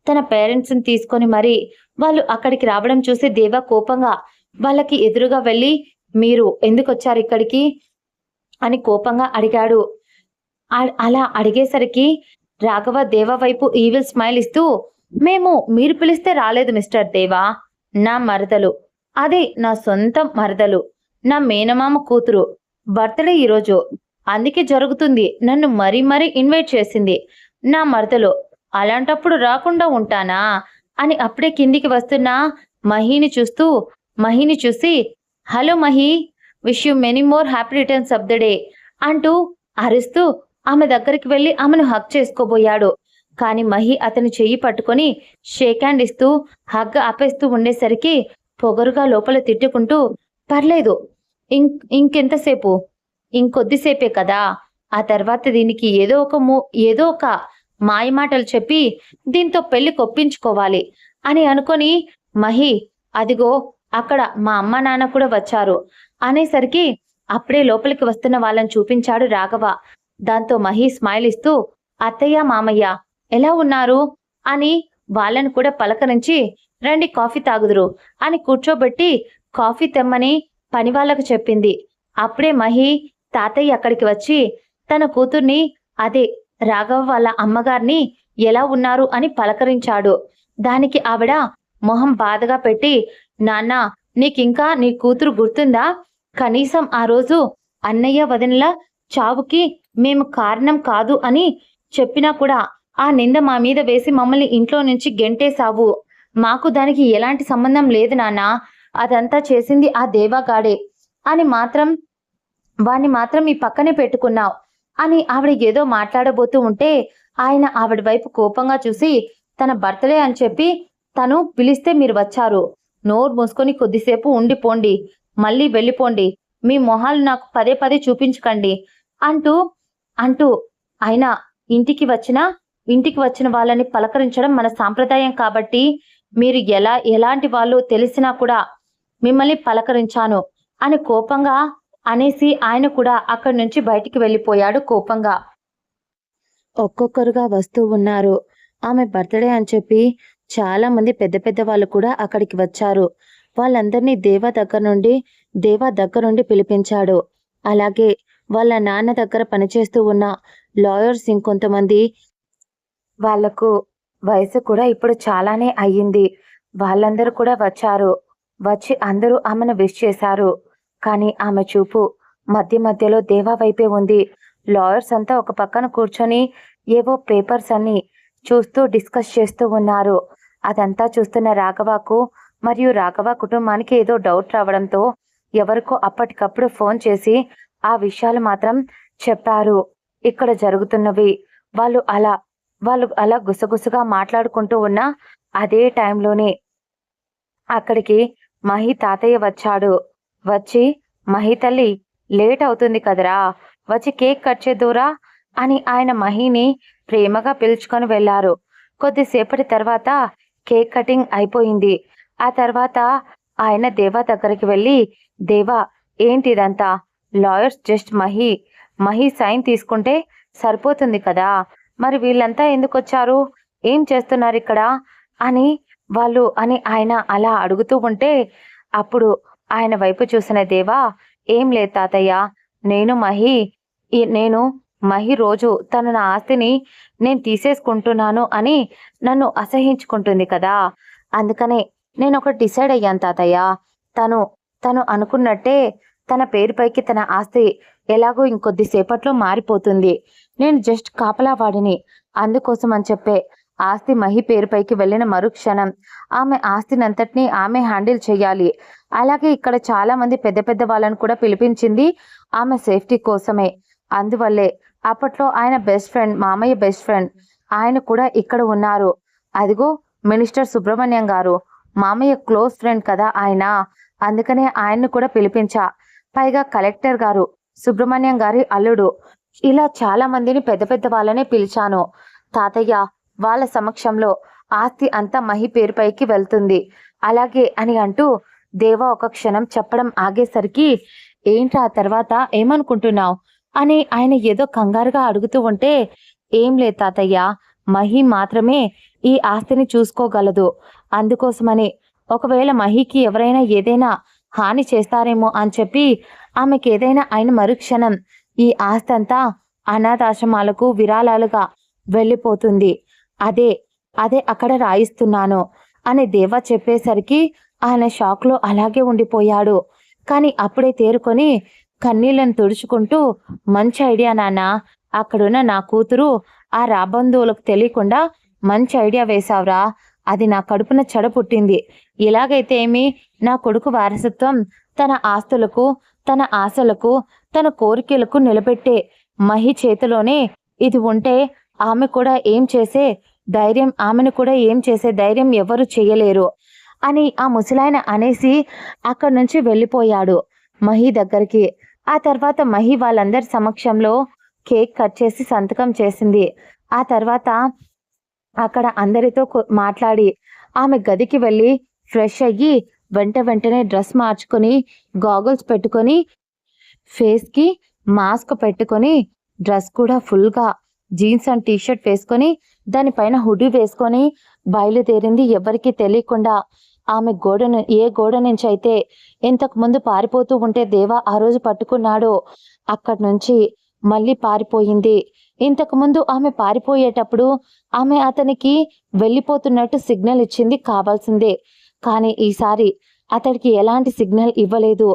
తన పేరెంట్స్ని తీసుకొని మరి వాళ్ళు అక్కడికి రావడం చూసి దేవ కోపంగా వాళ్ళకి ఎదురుగా వెళ్ళి, మీరు ఎందుకు వచ్చారు ఇక్కడికి అని కోపంగా అడిగాడు. అలా అడిగేసరికి రాఘవ దేవ వైపు ఈవిల్ స్మైల్ ఇస్తూ, మేము మీరు పిలిస్తే రాలేదు మిస్టర్ దేవా. నా మరదలు, అదే నా సొంత మరదలు, నా మేనమామ కూతురు బర్త్డే ఈరోజు, అందుకే జరుగుతుంది. నన్ను మరీ ఇన్వైట్ చేసింది నా మరదలు. అలాంటప్పుడు రాకుండా ఉంటానా అని అప్పుడే కిందికి వస్తున్న మహిని చూసి, hello Mahi, wish you many more happy returns of the day అంటూ అరుస్తూ ఆమె దగ్గరికి వెళ్ళి ఆమెను హగ్ చేసుకోబోయాడు. కానీ మహి అతని చెయ్యి పట్టుకొని షేక్ హ్యాండ్ ఇస్తూ హగ్ ఆపేస్తూ ఉండేసరికి పొగరుగా లోపల తిట్టుకుంటూ, పర్లేదు, ఇంకెంతసేపు, ఇంకొద్దిసేపే కదా, ఆ తర్వాత దీనికి ఏదో ఒక మాయమాటలు చెప్పి దీంతో పెళ్లి కొప్పించుకోవాలి అని అనుకొని, మహి అదిగో అక్కడ మా అమ్మ నాన్న కూడా వచ్చారు అనేసరికి అప్పుడే లోపలికి వస్తున్న వాళ్ళని చూపించాడు రాఘవ. దాంతో మహి స్మైల్ ఇస్తూ, అత్తయ్య మామయ్య ఎలా ఉన్నారు అని వాళ్ళని కూడా పలకరించి, రండి కాఫీ తాగుదురు అని కూర్చోబెట్టి కాఫీ తెమ్మని పని వాళ్ళకు చెప్పింది. అప్పుడే మహి తాతయ్య అక్కడికి వచ్చి తన కూతుర్ని, అదే రాఘవ వాళ్ళ అమ్మగారిని ఎలా ఉన్నారు అని పలకరించాడు. దానికి ఆవిడ మొహం బాధగా పెట్టి, నాన్న నీకింకా నీ కూతురు గుర్తుందా? కనీసం ఆ రోజు అన్నయ్య వదినలా చావుకి మేము కారణం కాదు అని చెప్పినా కూడా ఆ నింద మా మీద వేసి మమ్మల్ని ఇంట్లో నుంచి గెంటేశావు. మాకు దానికి ఎలాంటి సంబంధం లేదు నాన్న. అదంతా చేసింది ఆ దేవాగాడే అని మాత్రం వాణ్ణి మాత్రం ఈ పక్కనే పెట్టుకున్నావు అని ఆవిడ ఏదో మాట్లాడబోతూ ఉంటే ఆయన ఆవిడ వైపు కోపంగా చూసి తన బర్త్డే అని చెప్పి తను పిలిస్తే మీరు వచ్చారు. నోరు మూసుకొని కొద్దిసేపు ఉండిపోండి, మళ్ళీ వెళ్ళిపోండి. మీ మొహాలు నాకు పదే పదే చూపించకండి అంటూ అంటూ అయినా ఇంటికి వచ్చిన వాళ్ళని పలకరించడం మన సాంప్రదాయం కాబట్టి మీరు ఎలాంటి వాళ్ళు తెలిసినా కూడా మిమ్మల్ని పలకరించాను అని కోపంగా అనేసి ఆయన కూడా అక్కడి నుంచి బయటికి వెళ్ళిపోయాడు కోపంగా. ఒక్కొక్కరుగా వస్తూ ఉన్నారు. ఆమె బర్త్డే అని చెప్పి చాలా మంది పెద్ద పెద్ద వాళ్ళు కూడా అక్కడికి వచ్చారు. వాళ్ళందరినీ దేవా దగ్గర నుండి పిలిపించాడు. అలాగే వాళ్ళ నాన్న దగ్గర పనిచేస్తూ ఉన్న లాయర్స్ ఇంకొంతమంది, వాళ్లకు వయసు కూడా ఇప్పుడు చాలానే అయ్యింది. వాళ్ళందరూ కూడా వచ్చారు. వచ్చి అందరూ ఆమెను విష్ చేశారు. కానీ ఆమె చూపు మధ్యలో దేవా వైపే ఉంది. లాయర్స్ అంతా ఒక పక్కన కూర్చొని ఏవో పేపర్స్ అన్ని చూస్తూ డిస్కస్ చేస్తూ ఉన్నారు. అదంతా చూస్తున్న రాఘవకు మరియు రాఘవ కుటుంబానికి ఏదో డౌట్ రావడంతో ఎవరికో అప్పటికప్పుడు ఫోన్ చేసి ఆ విషయాలు మాత్రం చెప్పారు. ఇక్కడ జరుగుతున్నవి వాళ్ళు అలా గుసగుసగా మాట్లాడుకుంటూ ఉన్న అదే టైంలోనే అక్కడికి మహి తాతయ్య వచ్చాడు. వచ్చి, మహి తల్లి లేట్ అవుతుంది కదరా, వచ్చి కేక్ కట్ చేద్దురా అని ఆయన మహిని ప్రేమగా పిలుచుకొని వెళ్లారు. కొద్దిసేపటి తర్వాత కేక్ కటింగ్ అయిపోయింది. ఆ తర్వాత ఆయన దేవా దగ్గరికి వెళ్ళి, దేవా ఏంటిదంతా? లాయర్స్ జస్ట్ మహి సైన్ తీసుకుంటే సరిపోతుంది కదా, మరి వీళ్ళంతా ఎందుకు వచ్చారు, ఏం చేస్తున్నారు ఇక్కడ అని ఆయన అలా అడుగుతూ ఉంటే అప్పుడు ఆయన వైపు చూసిన దేవా, ఏం లేదు తాతయ్య, నేను మహి రోజు తను నా ఆస్తిని నేను తీసేసుకుంటున్నాను అని నన్ను అసహించుకుంటుంది కదా, అందుకనే నేను ఒకటి డిసైడ్ అయ్యాను తాతయ్య. తను అనుకున్నట్టే తన పేరుపైకి తన ఆస్తి ఎలాగో ఇంకొద్దిసేపట్లో మారిపోతుంది. నేను జస్ట్ కాపలావాడిని. అందుకోసం అని చెప్పే ఆస్తి మహి పేరుపైకి వెళ్ళిన మరుక్షణం ఆమె ఆస్తినంతటినీ ఆమె హ్యాండిల్ చేయాలి. అలాగే ఇక్కడ చాలా మంది పెద్ద పెద్ద వాళ్ళని కూడా పిలిపించింది ఆమె సేఫ్టీ కోసమే. అందువల్లే అప్పట్లో ఆయన బెస్ట్ ఫ్రెండ్, మామయ్య బెస్ట్ ఫ్రెండ్, ఆయన కూడా ఇక్కడ ఉన్నారు. అదిగో మినిస్టర్ సుబ్రహ్మణ్యం గారు, మామయ్య క్లోజ్ ఫ్రెండ్ కదా ఆయన, అందుకనే ఆయన్ని కూడా పిలిపించా. పైగా కలెక్టర్ గారు, సుబ్రహ్మణ్యం గారి అల్లుడు, ఇలా చాలా మందిని పెద్ద పెద్ద వాళ్ళనే పిలిచాను తాతయ్య. వాళ్ళ సమక్షంలో ఆస్తి అంతా మహి పేరుపైకి వెళ్తుంది అలాగే అని అంటూ దేవా ఒక క్షణం చెప్పడం ఆగేసరికి, ఏంట్రా తర్వాత ఏమనుకుంటున్నావు అని ఆయన ఏదో కంగారుగా అడుగుతూ ఉంటే, ఏం లేదు తాతయ్య, మహి మాత్రమే ఈ ఆస్తిని చూసుకోగలదు. అందుకోసమని ఒకవేళ మహికి ఎవరైనా ఏదైనా హాని చేస్తారేమో అని చెప్పి ఆమెకి ఏదైనా అయిన మరుక్షణం ఈ ఆస్తి అంతా అనాథాశ్రమాలకు విరాళాలుగా వెళ్ళిపోతుంది. అదే అక్కడ రాయిస్తున్నాను అని దేవా చెప్పేసరికి ఆయన షాక్లో అలాగే ఉండిపోయాడు. కానీ అప్పుడే తేరుకొని కన్నీళ్లను తుడుచుకుంటూ, మంచి ఐడియా నాన్న, అక్కడున్న నా కూతురు ఆ రాబంధువులకు తెలియకుండా మంచి ఐడియా వేశావురా, అది నా కడుపున చెడ పుట్టింది. ఇలాగైతే ఏమి, నా కొడుకు వారసత్వం తన ఆస్తులకు, తన ఆశలకు, తన కోరికలకు నిలబెట్టే మహి చేతిలోనే ఇది ఉంటే ఆమెను కూడా ఏం చేసే ధైర్యం ఎవరు చేయలేరు అని ఆ ముసలాయన అనేసి అక్కడి నుంచి వెళ్ళిపోయాడు మహి దగ్గరికి. ఆ తర్వాత మహి వాళ్ళందరి సమక్షంలో కేక్ కట్ చేసి సంతకం చేసింది. ఆ తర్వాత అక్కడ అందరితో మాట్లాడి ఆమె గదికి వెళ్ళి ఫ్రెష్ అయ్యి వెంటనే డ్రెస్ మార్చుకొని, గాగుల్స్ పెట్టుకొని, ఫేస్కి మాస్క్ పెట్టుకొని, డ్రెస్ కూడా ఫుల్గా జీన్స్ అండ్ టీషర్ట్ వేసుకొని, దానిపైన హుడీ వేసుకొని బయలుదేరింది. ఎవరికి తెలియకుండా ఆమె ఏ గోడ నుంచి అయితే ఇంతకు ముందు పారిపోతూ ఉంటే దేవా ఆ రోజు పట్టుకున్నాడో అక్కడి నుంచి మళ్ళీ పారిపోయింది. ఇంతకుముందు ఆమె పారిపోయేటప్పుడు ఆమె అతనికి వెళ్ళిపోతున్నట్టు సిగ్నల్ ఇచ్చింది కావాల్సిందే. కానీ ఈసారి అతడికి ఎలాంటి సిగ్నల్ ఇవ్వలేదు.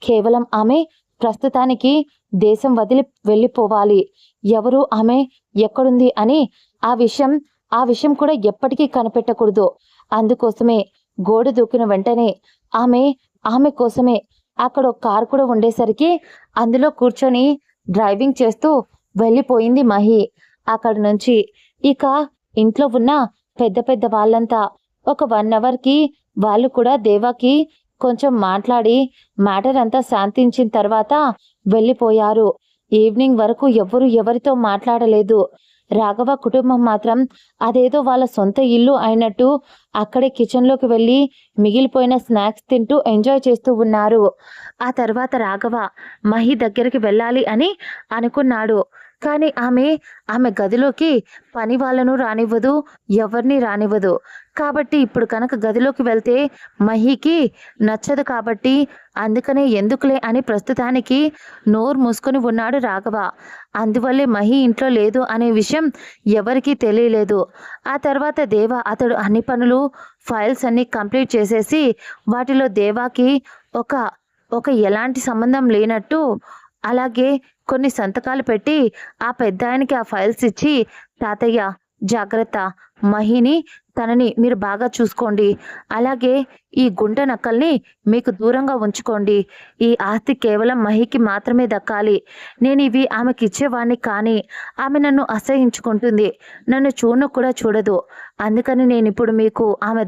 కేవలం ఆమె ప్రస్తుతానికి దేశం వదిలి వెళ్ళిపోవాలి. ఎవరు ఆమె, ఎక్కడుంది అని ఆ విషయం కూడా ఎప్పటికీ కనిపెట్టకూడదు. అందుకోసమే గోడ దూకిన వెంటనే ఆమె కోసమే అక్కడ ఒక కారు కూడా ఉండేసరికి అందులో కూర్చొని డ్రైవింగ్ చేస్తూ వెళ్ళిపోయింది మహి. అక్కడి నుంచి ఇక ఇంట్లో ఉన్న పెద్ద పెద్ద వాళ్ళంతా ఒక 1 అవర్‌కి వాళ్ళు కూడా దేవాకి కొంచెం మాట్లాడి మ్యాటర్ అంతా శాంతించిన తర్వాత వెళ్ళిపోయారు. ఈవినింగ్ వరకు ఎవ్వరు ఎవరితో మాట్లాడలేదు. రాఘవ కుటుంబం మాత్రం అదేదో వాళ్ళ సొంత ఇల్లు అయినట్టు అక్కడే కిచెన్లోకి వెళ్ళి మిగిలిపోయిన స్నాక్స్ తింటూ ఎంజాయ్ చేస్తూ ఉన్నారు. ఆ తర్వాత రాఘవ మహి దగ్గరికి వెళ్ళాలి అని అనుకున్నాడు. కానీ ఆమె గదిలోకి పని వాళ్ళను రానివ్వదు, ఎవరిని రానివ్వదు. కాబట్టి ఇప్పుడు కనుక గదిలోకి వెళ్తే మహికి నచ్చదు కాబట్టి అందుకనే ఎందుకులే అని ప్రస్తుతానికి నోరు మూసుకొని ఉన్నాడు రాఘవ. అందువల్లే మహి ఇంట్లో లేదు అనే విషయం ఎవరికీ తెలియలేదు. ఆ తర్వాత దేవ అతడు అన్ని పనులు ఫైల్స్ అన్ని కంప్లీట్ చేసేసి వాటిలో దేవాకి ఒక ఎలాంటి సంబంధం లేనట్టు అలాగే కొన్ని సంతకాలు పెట్టి ఆ పెద్దాయనకి ఆ ఫైల్స్ ఇచ్చి, తాతయ్య జాగ్రత్త, మహిని తనని మీరు బాగా చూసుకోండి, అలాగే ఈ గుంట నక్కల్ని మీకు దూరంగా ఉంచుకోండి, ఈ ఆస్తి కేవలం మహికి మాత్రమే దక్కాలి, నేను ఇవి ఆమెకి ఇచ్చేవాణ్ణి కానీ ఆమె నన్ను అసహించుకుంటుంది, నన్ను కూడా చూడదు, అందుకని నేను ఇప్పుడు మీకు ఆమె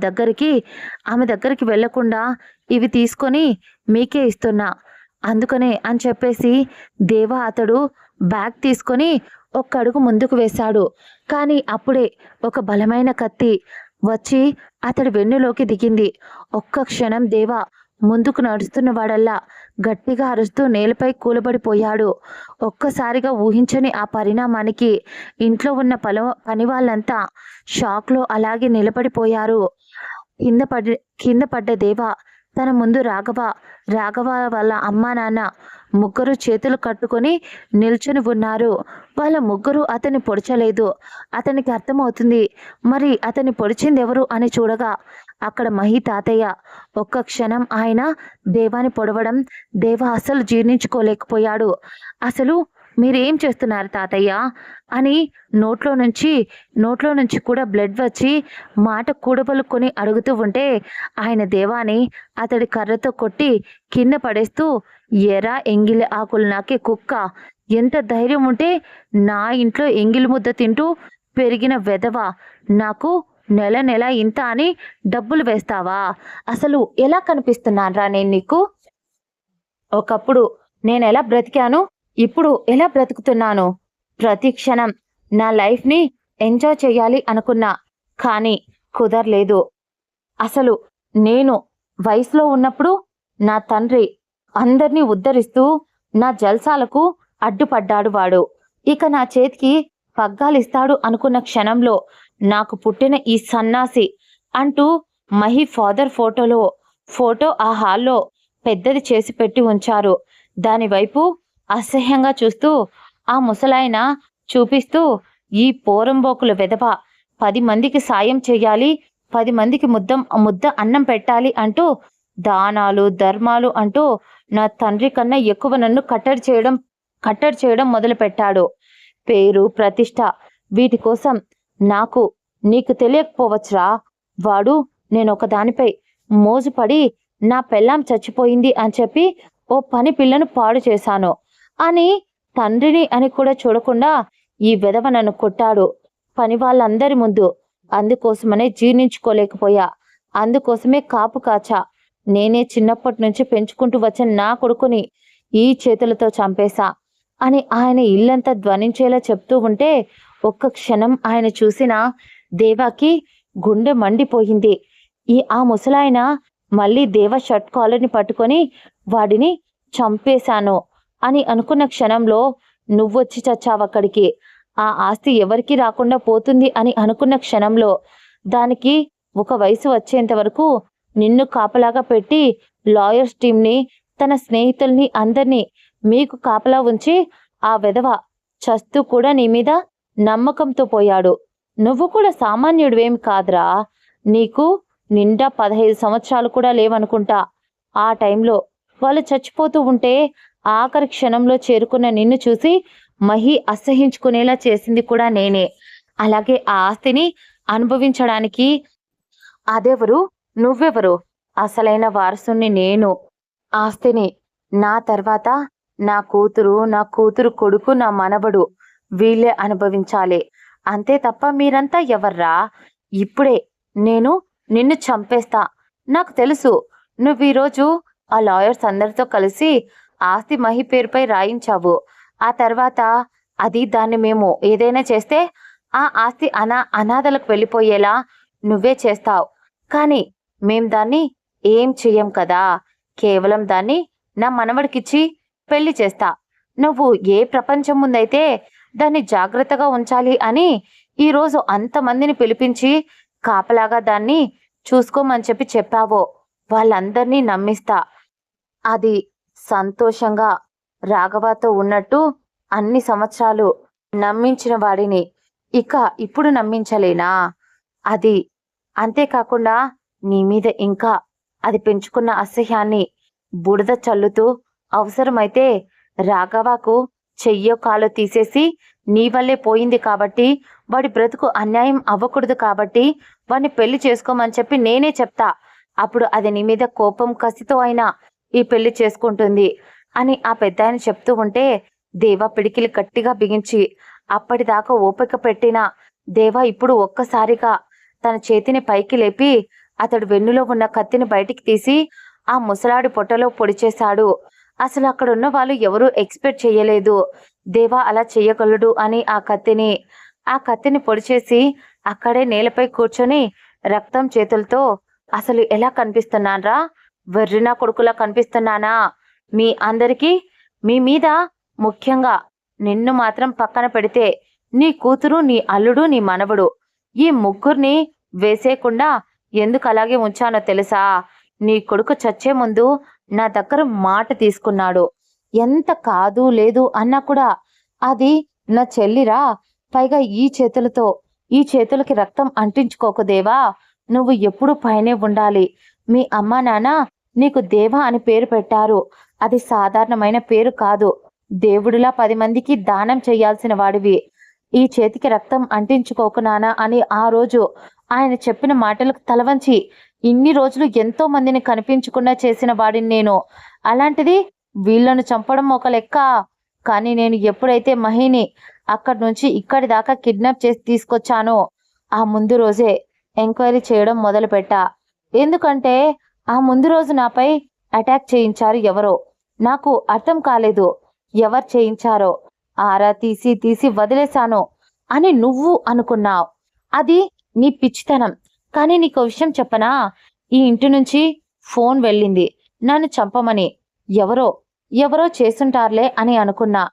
దగ్గరికి వెళ్లకుండా ఇవి తీసుకొని మీకే ఇస్తున్నా, అందుకనే అని చెప్పేసి దేవ అతడు బ్యాగ్ తీసుకొని ఒక్క అడుగు ముందుకు వేశాడు. కానీ అప్పుడే ఒక బలమైన కత్తి వచ్చి అతడి వెన్నులోకి దిగింది. ఒక్క క్షణం దేవ ముందుకు నడుస్తున్న వాడల్లా గట్టిగా అరుస్తూ నేలపై కూలబడిపోయాడు. ఒక్కసారిగా ఊహించని ఆ పరిణామానికి ఇంట్లో ఉన్న పని వాళ్ళంతా షాక్లో అలాగే నిలబడిపోయారు. కింద పడ్డ దేవ తన ముందు రాఘవ వాళ్ళ అమ్మా నాన్న ముగ్గురు చేతులు కట్టుకొని నిల్చుని ఉన్నారు. వాళ్ళ ముగ్గురు అతన్ని పొడచలేదు. అతనికి అర్థమవుతుంది మరి అతన్ని పొడిచింది ఎవరు అని చూడగా అక్కడ మహి తాతయ్య. ఒక్క క్షణం ఆయన దేవాని పొడవడం దేవ అసలు జీర్ణించుకోలేకపోయాడు. అసలు మీరేం చేస్తున్నారు తాతయ్య అని నోట్లో నుంచి కూడా బ్లడ్ వచ్చి మాట కూడబలుకొని అడుగుతూ ఉంటే ఆయన దేవాని అతడి కర్రతో కొట్టి కింద పడేస్తూ, ఎరా ఎంగిలి ఆకులు నాకే కుక్క, ఎంత ధైర్యం ఉంటే నా ఇంట్లో ఎంగిలి ముద్ద తింటూ పెరిగిన వెధవ, నాకు నెల ఇంత అని డబ్బులు వేస్తావా, అసలు ఎలా కనిపిస్తున్నానరా నేను నీకు, ఒకప్పుడు నేను ఎలా బ్రతికాను, ఇప్పుడు ఎలా బ్రతుకుతున్నాను, ప్రతి క్షణం నా లైఫ్ని ఎంజాయ్ చేయాలి అనుకున్నా కానీ కుదరలేదు. అసలు నేను వయసులో ఉన్నప్పుడు నా తండ్రి అందరినీ ఉద్ధరిస్తూ నా జల్సాలకు అడ్డుపడ్డాడు వాడు. ఇక నా చేతికి పగ్గాలిస్తాడు అనుకున్న క్షణంలో నాకు పుట్టిన ఈ సన్నాసి అంటూ మహి ఫాదర్ ఫోటో ఆ హాల్లో పెద్దది చేసి పెట్టి ఉంచారు. దానివైపు అసహ్యంగా చూస్తూ ఆ ముసలాయన చూపిస్తూ, ఈ పోరంబోకుల వెధవ 10 మందికి సాయం చెయ్యాలి, 10 మందికి ముద్ద అన్నం పెట్టాలి అంటూ దానాలు ధర్మాలు అంటూ నా తండ్రి కన్నా ఎక్కువ నన్ను కట్టడి చేయడం మొదలుపెట్టాడు. పేరు ప్రతిష్ట వీటి కోసం నీకు తెలియకపోవచ్చురా, వాడు నేను ఒక దానిపై మోజుపడి నా పెళ్ళాం చచ్చిపోయింది అని చెప్పి ఓ పని పిల్లను పాడు చేశాను అని తండ్రిని అని కూడా చూడకుండా ఈ వెధవ నన్ను కొట్టాడు పని వాళ్ళందరి ముందు. అందుకోసమనే జీర్ణించుకోలేకపోయా, అందుకోసమే కాపు కాచా. నేనే చిన్నప్పటి నుంచి పెంచుకుంటూ వచ్చిన నా కొడుకుని ఈ చేతులతో చంపేశా అని ఆయన ఇల్లంతా ధ్వనించేలా చెప్తూ ఉంటే ఒక్క క్షణం ఆయన చూసిన దేవాకి గుండె మండిపోయింది. ఆ ముసలాయన మళ్ళీ దేవ షర్ట్ కాలర్ని పట్టుకొని వాడిని చంపేశాను అని అనుకున్న క్షణంలో నువ్వొచ్చి చచ్చావక్కడికి, ఆ ఆస్తి ఎవరికి రాకుండా పోతుంది అని అనుకున్న క్షణంలో దానికి ఒక వయసు వచ్చేంత వరకు నిన్ను కాపలాగా పెట్టి లాయర్స్ టీంని తన స్నేహితుల్ని అందరినీ మీకు కాపలా ఉంచి ఆ వెధవ చస్తూ కూడా నీ మీద నమ్మకంతో పోయాడు. నువ్వు కూడా సామాన్యుడివేం కాదురా, నీకు నిండా 15 సంవత్సరాలు కూడా లేవనుకుంటా. ఆ టైంలో వాళ్ళు చచ్చిపోతూ ఉంటే ఆఖరి క్షణంలో చేరుకున్న నిన్ను చూసి మహి అసహించుకునేలా చేసింది కూడా నేనే. అలాగే ఆ ఆస్తిని అనుభవించడానికి అదెవరు? నువ్వెవరు? అసలైన వారసుని నేను. ఆస్తిని నా తర్వాత నా కూతురు, నా కూతురు కొడుకు, నా మనవడు వీళ్ళే అనుభవించాలి. అంతే తప్ప మీరంతా ఎవర్రా? ఇప్పుడే నేను నిన్ను చంపేస్తా. నాకు తెలుసు నువ్వీరోజు ఆ లాయర్స్ అందరితో కలిసి ఆస్తి మహి పేరుపై రాయించావు. ఆ తర్వాత దాన్ని మేము ఏదైనా చేస్తే ఆ ఆస్తి అనాథలకు వెళ్ళిపోయేలా నువ్వే చేస్తావు. కానీ మేం దాన్ని ఏం చెయ్యం కదా. కేవలం దాన్ని నా మనవడికిచ్చి పెళ్లి చేస్తా. నువ్వు ఏ ప్రపంచం ముందైతే దాన్ని జాగ్రత్తగా ఉంచాలి అని ఈరోజు అంతమందిని పిలిపించి కాపలాగా దాన్ని చూసుకోమని చెప్పావో వాళ్ళందర్నీ నమ్మిస్తా. అది సంతోషంగా రాఘవతో ఉన్నట్టు అన్ని సంవత్సరాలు నమ్మించిన వాడిని ఇప్పుడు నమ్మించలేనా? అది అంతేకాకుండా నీ మీద ఇంకా అది పెంచుకున్న అసహ్యాన్ని బురద చల్లుతూ అవసరమైతే రాఘవకు చెయ్యో కాలో తీసేసి నీ వల్లే పోయింది కాబట్టి వాడి బ్రతుకు అన్యాయం అవ్వకూడదు కాబట్టి వాడిని పెళ్లి చేసుకోమని చెప్పి నేనే చెప్తా. అప్పుడు అది నీ మీద కోపం కసితో అయినా ఈ పెళ్లి చేసుకుంటుంది అని ఆ పెద్దాయన చెప్తూ ఉంటే దేవా పిడికిలి గట్టిగా బిగించి అప్పటిదాకా ఓపిక పెట్టిన దేవా ఇప్పుడు ఒక్కసారిగా తన చేతిని పైకి లేపి అతడు వెన్నులో ఉన్న కత్తిని బయటికి తీసి ఆ ముసలాడి పొట్టలో పొడిచేశాడు. అసలు అక్కడున్న వాళ్ళు ఎవరూ ఎక్స్పెక్ట్ చేయలేదు దేవా అలా చెయ్యగలడు అని. ఆ కత్తిని పొడిచేసి అక్కడే నేలపై కూర్చొని రక్తం చేతులతో అసలు ఎలా కనిపిస్తున్నాన్రా? వెర్రినా కొడుకులా కనిపిస్తున్నానా? మీ అందరికీ మీ మీద, ముఖ్యంగా నిన్ను మాత్రం పక్కన పెడితే నీ కూతురు, నీ అల్లుడు, నీ మనవడు ఈ ముగ్గురిని వేసేయకుండా ఎందుకు అలాగే ఉంచానో తెలుసా? నీ కొడుకు చచ్చే ముందు నా దగ్గర మాట తీసుకున్నాడు. ఎంత కాదు లేదు అన్నా కూడా అది నా చెల్లిరా. పైగా ఈ చేతులకి రక్తం అంటించుకోకు దేవా. నువ్వు ఎప్పుడు పైనే ఉండాలి. మీ అమ్మా నాన్న నీకు దేవా అని పేరు పెట్టారు. అది సాధారణమైన పేరు కాదు. దేవుడిలా 10 మందికి దానం చేయాల్సిన వాడివి. ఈ చేతికి రక్తం అంటించుకోకు నానా అని ఆ రోజు ఆయన చెప్పిన మాటలకు తలవంచి ఇన్ని రోజులు ఎంతో మందిని కనిపించకుండా చేసిన వాడిని నేను. అలాంటిది వీళ్ళను చంపడం ఒక లెక్క. కానీ నేను ఎప్పుడైతే మహిని అక్కడి నుంచి ఇక్కడి దాకా కిడ్నాప్ చేసి తీసుకొచ్చానో ఆ ముందు రోజే ఎంక్వైరీ చేయడం మొదలుపెట్టా. ఎందుకంటే ఆ ముందు రోజు నాపై అటాక్ చేయించారు ఎవరో. నాకు అర్థం కాలేదు ఎవరు చేయించారో. ఆరా తీసి వదిలేశాను అని నువ్వు అనుకున్నావు. అది నీ పిచ్చితనం. కానీ నీకు విషయం చెప్పనా? ఈ ఇంటి నుంచి ఫోన్ వెళ్ళింది నన్ను చంపమని. ఎవరో చేసుంటారులే అని అనుకున్నా.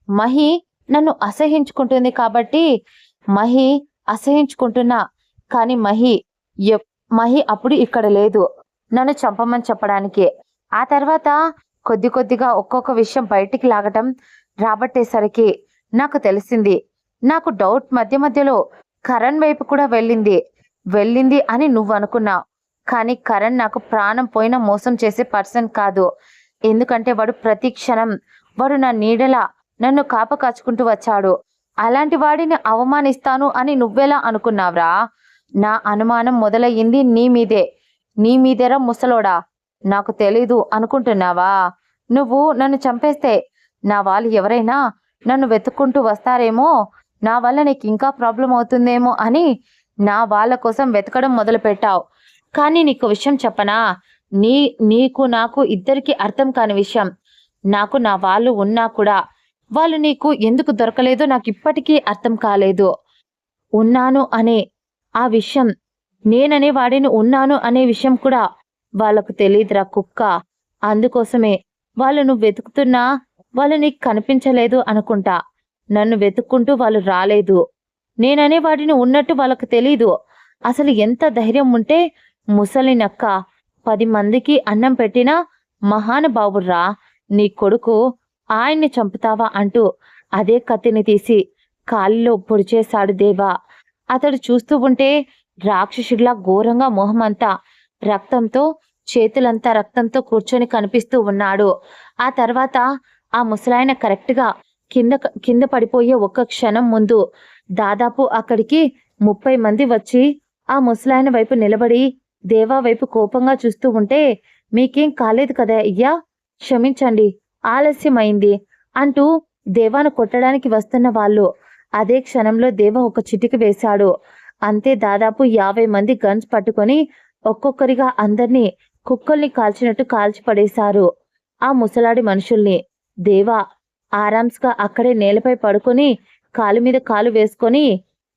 మహి నన్ను అసహించుకుంటుంది కాబట్టి మహి అసహించుకుంటున్నా. కానీ మహి అప్పుడు ఇక్కడ లేదు నన్ను చంపమని చెప్పడానికి. ఆ తర్వాత కొద్దిగా ఒక్కొక్క విషయం బయటికి లాగటం రాబట్టేసరికి నాకు తెలిసింది. నాకు డౌట్ మధ్యలో కరణ్ వైపు కూడా వెళ్ళింది అని నువ్వు అనుకున్నావు. కానీ కరణ్ నాకు ప్రాణం పోయినా మోసం చేసే పర్సన్ కాదు. ఎందుకంటే వాడు ప్రతి క్షణం వాడు నా నీడలా నన్ను కాచుకుంటూ వచ్చాడు. అలాంటి వాడిని అవమానిస్తాను అని నువ్వెలా అనుకున్నావురా? నా అనుమానం మొదలయ్యింది నీ మీదేరా ముసలోడా. నాకు తెలీదు అనుకుంటున్నావా? నువ్వు నన్ను చంపేస్తే నా వాళ్ళు ఎవరైనా నన్ను వెతుక్కుంటూ వస్తారేమో, నా వల్ల నీకు ఇంకా ప్రాబ్లం అవుతుందేమో అని నా వాళ్ళ కోసం వెతకడం మొదలు పెట్టావు. కానీ నీకు విషయం చెప్పనా? నీకు నాకు ఇద్దరికి అర్థం కాని విషయం. నాకు నా వాళ్ళు ఉన్నా కూడా వాళ్ళు నీకు ఎందుకు దొరకలేదో నాకు ఇప్పటికీ అర్థం కాలేదు. ఉన్నాను అనే ఆ విషయం, నేననే వాడిని ఉన్నాను అనే విషయం కూడా వాళ్ళకు తెలియదురా కుక్క. అందుకోసమే వాళ్ళు నువ్వు వెతుకుతున్నా వాళ్ళు నీకు కనిపించలేదు అనుకుంటా. నన్ను వెతుక్కుంటూ వాళ్ళు రాలేదు. నేననే వాడిని ఉన్నట్టు వాళ్ళకు తెలీదు. అసలు ఎంత ధైర్యం ఉంటే ముసలి నక్క 10 మందికి అన్నం పెట్టినా మహానుభావుడ్రా నీ కొడుకు. ఆయన్ని చంపుతావా అంటూ అదే కత్తిని తీసి కాలిలో పొడిచేశాడు దేవా. అతడు చూస్తూ ఉంటే రాక్షసుడిలా ఘోరంగా మొహమంతా రక్తంతో, చేతులంతా రక్తంతో కూర్చొని కనిపిస్తూ ఉన్నాడు. ఆ తర్వాత ఆ ముసలాయన కరెక్ట్గా కింద కింద పడిపోయే ఒక్క క్షణం ముందు దాదాపు అక్కడికి 30 మంది వచ్చి ఆ ముసలాయన వైపు నిలబడి దేవా వైపు కోపంగా చూస్తూ ఉంటే, మీకేం కాలేదు కదా అయ్యా, క్షమించండి, ఆలస్యమైంది అంటూ దేవాను కొట్టడానికి వస్తున్న వాళ్ళు అదే క్షణంలో దేవ ఒక చిటికి వేశాడు. అంతే, దాదాపు 50 మంది గన్స్ పట్టుకొని ఒక్కొక్కరిగా అందర్నీ కుక్కల్ని కాల్చినట్టు కాల్చి పడేశారు ఆ ముసలాడి మనుషుల్ని. దేవ ఆరామ్స్గా అక్కడే నేలపై పడుకొని కాలు మీద కాలు వేసుకొని,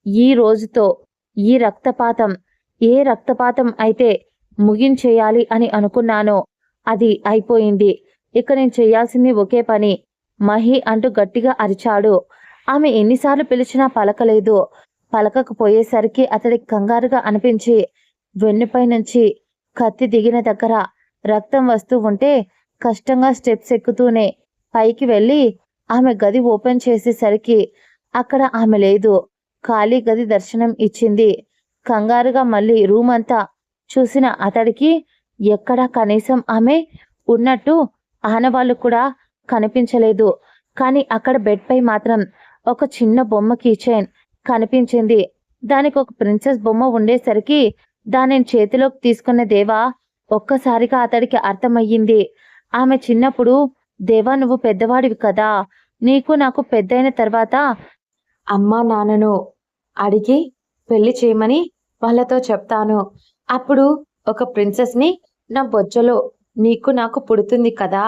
ఈ రోజుతో ఈ రక్తపాతం, ఏ రక్తపాతం అయితే ముగించేయాలి అని అనుకున్నానో అది అయిపోయింది. ఇక నేను చేయాల్సింది ఒకే పని, మహి అంటూ గట్టిగా అరిచాడు. ఆమె ఎన్నిసార్లు పిలిచినా పలకలేదు. పలకకపోయేసరికి అతడికి కంగారుగా అనిపించి వెన్నుపై నుంచి కత్తి దిగిన దగ్గర రక్తం వస్తూ ఉంటే కష్టంగా స్టెప్స్ ఎక్కుతూనే పైకి వెళ్ళి ఆమె గది ఓపెన్ చేసేసరికి అక్కడ ఆమె లేదు. ఖాళీ గది దర్శనం ఇచ్చింది. కంగారుగా మళ్ళీ రూమ్ అంతా చూసిన అతడికి ఎక్కడా కనీసం ఆమె ఉన్నట్టు ఆనవాళ్ళు కూడా కనిపించలేదు. కానీ అక్కడ బెడ్ పై మాత్రం ఒక చిన్న బొమ్మ కీచైన్ కనిపించింది. దానికి ఒక ప్రిన్సెస్ బొమ్మ ఉండేసరికి దానిని చేతిలోకి తీసుకున్న దేవా ఒక్కసారిగా అతడికి అర్థమయ్యింది. ఆమె చిన్నప్పుడు, దేవా నువ్వు పెద్దవాడివి కదా, నీకు నాకు పెద్దయిన తర్వాత అమ్మా నాన్నను అడిగి పెళ్లి చేయమని వాళ్ళతో చెప్తాను. అప్పుడు ఒక ప్రిన్సెస్ని నా బొజ్జలో నీకు నాకు పుడుతుంది కదా